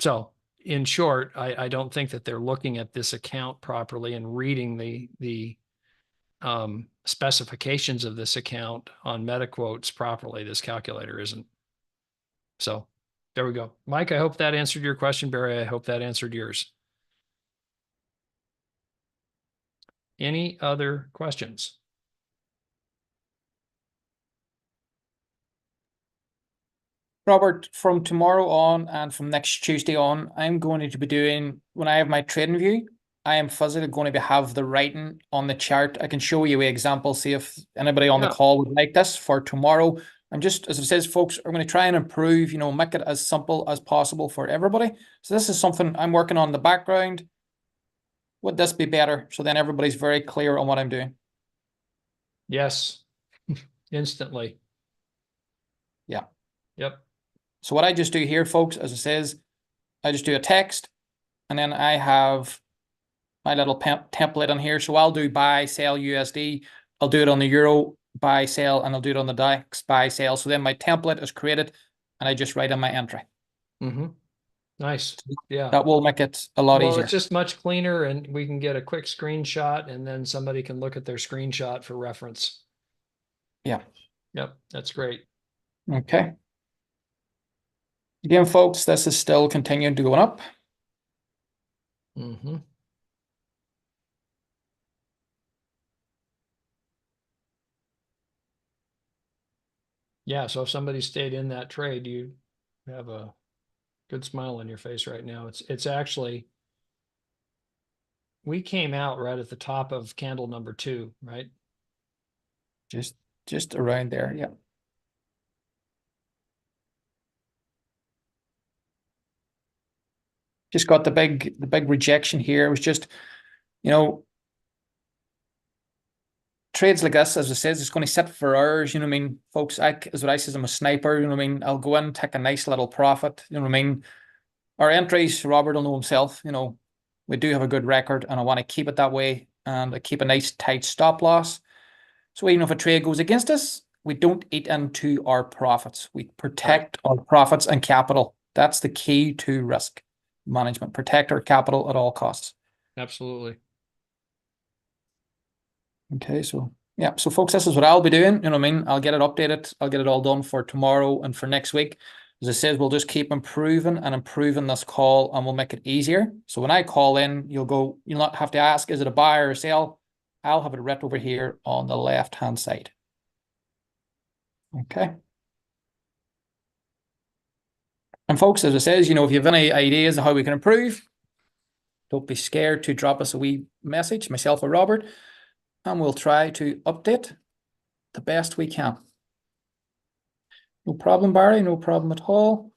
so in short, I don't think that they're looking at this account properly and reading the specifications of this account on MetaQuotes properly. This calculator isn't. So there we go. Mike, I hope that answered your question. Barry, I hope that answered yours. Any other questions? Robert, from tomorrow on and from next Tuesday on, I'm going to be doing, when I have my trading view, I am physically going to have the writing on the chart. I can show you an example, see if anybody on the call would like this for tomorrow. I'm just, as it says, folks, I'm going to try and improve, make it as simple as possible for everybody. So this is something I'm working on in the background. Would this be better? So then everybody's very clear on what I'm doing. Yes, instantly. Yeah. Yep. So what I just do here, folks, as it says, I just do a text, and then I have my little template on here. So I'll do buy, sell USD. I'll do it on the euro, buy, sell, and I'll do it on the DAX, buy, sell. So then my template is created, and I just write in my entry. Mm-hmm. Nice. Yeah. That will make it a lot easier. It's just much cleaner, and we can get a quick screenshot, and then somebody can look at their screenshot for reference. Yeah. Yep. That's great. Okay. Again, folks, this is still continuing to go up. Mm-hmm. Yeah. So if somebody stayed in that trade, you have a good smile on your face right now. It's actually, we came out right at the top of candle number 2, right? Just around there. Yeah. Just got the big rejection here. It was just, trades like this, as I says, it's going to sit for hours. You know what I mean, folks? As what I says, I'm a sniper. You know what I mean? I'll go in, take a nice little profit. You know what I mean? Our entries, Robert will know himself. We do have a good record, and I want to keep it that way, and I keep a nice tight stop loss. So even if a trade goes against us, we don't eat into our profits. We protect our profits and capital. That's the key to risk management. Protect our capital at all costs. Absolutely. Okay, so yeah, so folks, this is what I'll be doing. You know what I mean? I'll get it updated. I'll get it all done for tomorrow and for next week. As I said, we'll just keep improving and improving this call, and we'll make it easier. So when I call in, you'll not have to ask, is it a buy or a sell? I'll have it right over here on the left-hand side. Okay. And folks, as it says, you know, if you have any ideas of how we can improve, don't be scared to drop us a wee message, myself or Robert, and we'll try to update the best we can. No problem, Barry, no problem at all.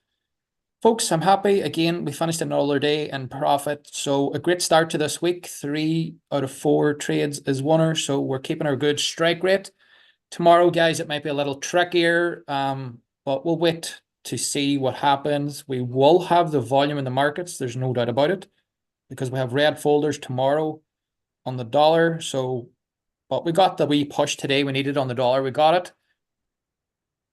Folks, I'm happy. Again, we finished another day in profit. So a great start to this week. 3 out of 4 trades is winner. So we're keeping our good strike rate. Tomorrow, guys, it might be a little trickier, but we'll wait to see what happens. We will have the volume in the markets. There's no doubt about it, because we have red folders tomorrow on the dollar. So, but we got the wee push today we needed on the dollar. We got it.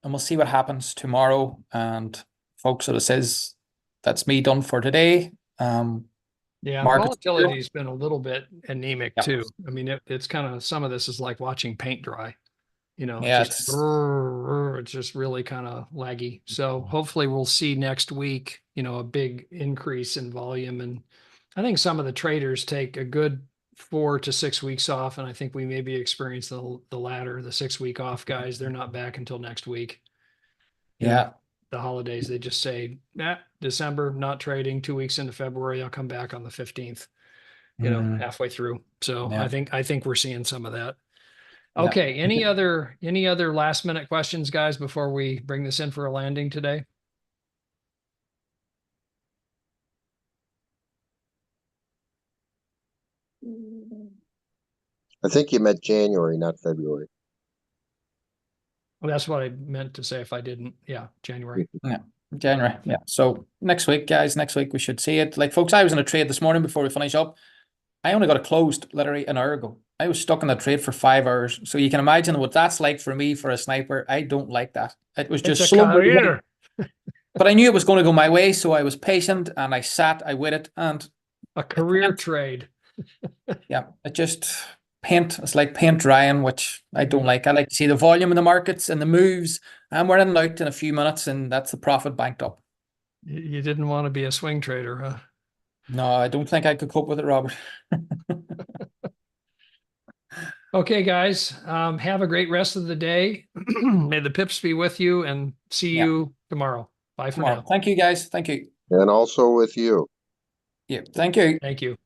And we'll see what happens tomorrow. And folks, so it says that's me done for today. Yeah, Markets volatility has been a little bit anemic Yeah. too. I mean, it's kind of, some of this is like watching paint dry. You know, Yeah, just it's just really kind of laggy. So hopefully we'll see next week, you know, a big increase in volume. And I think some of the traders take a good 4 to 6 weeks off, and I think we maybe experience the latter, the 6 week off guys. They're not back until next week. You know, yeah, the holidays, they just say, December, not trading. 2 weeks into February, I'll come back on the 15th, you know, halfway through. So Yeah. I think we're seeing some of that. Yeah. Okay. Any other last minute questions, guys, before we bring this in for a landing today? I think you meant January, not February. Well, that's what I meant to say if I didn't. Yeah, January. Yeah, January. Yeah. So next week, guys, next week we should see it. Like, folks, I was in a trade this morning before we finish up. I only got it closed literally an hour ago. I was stuck in the trade for 5 hours. So you can imagine what that's like for me for a sniper. I don't like that. It was just It's a so career. but I knew it was going to go my way, so I was patient and I sat, I waited, and A career trade. yeah, it just it's like paint drying, which I don't like. I like to see the volume in the markets and the moves, and we're in and out in a few minutes, and that's the profit banked up. You didn't want to be a swing trader, huh? No, I don't think I could cope with it, Robert. Okay, guys, have a great rest of the day. May the pips be with you, and see you tomorrow. Bye for now. Thank you, guys. Thank you. And also with you. Yeah, thank you. Thank you.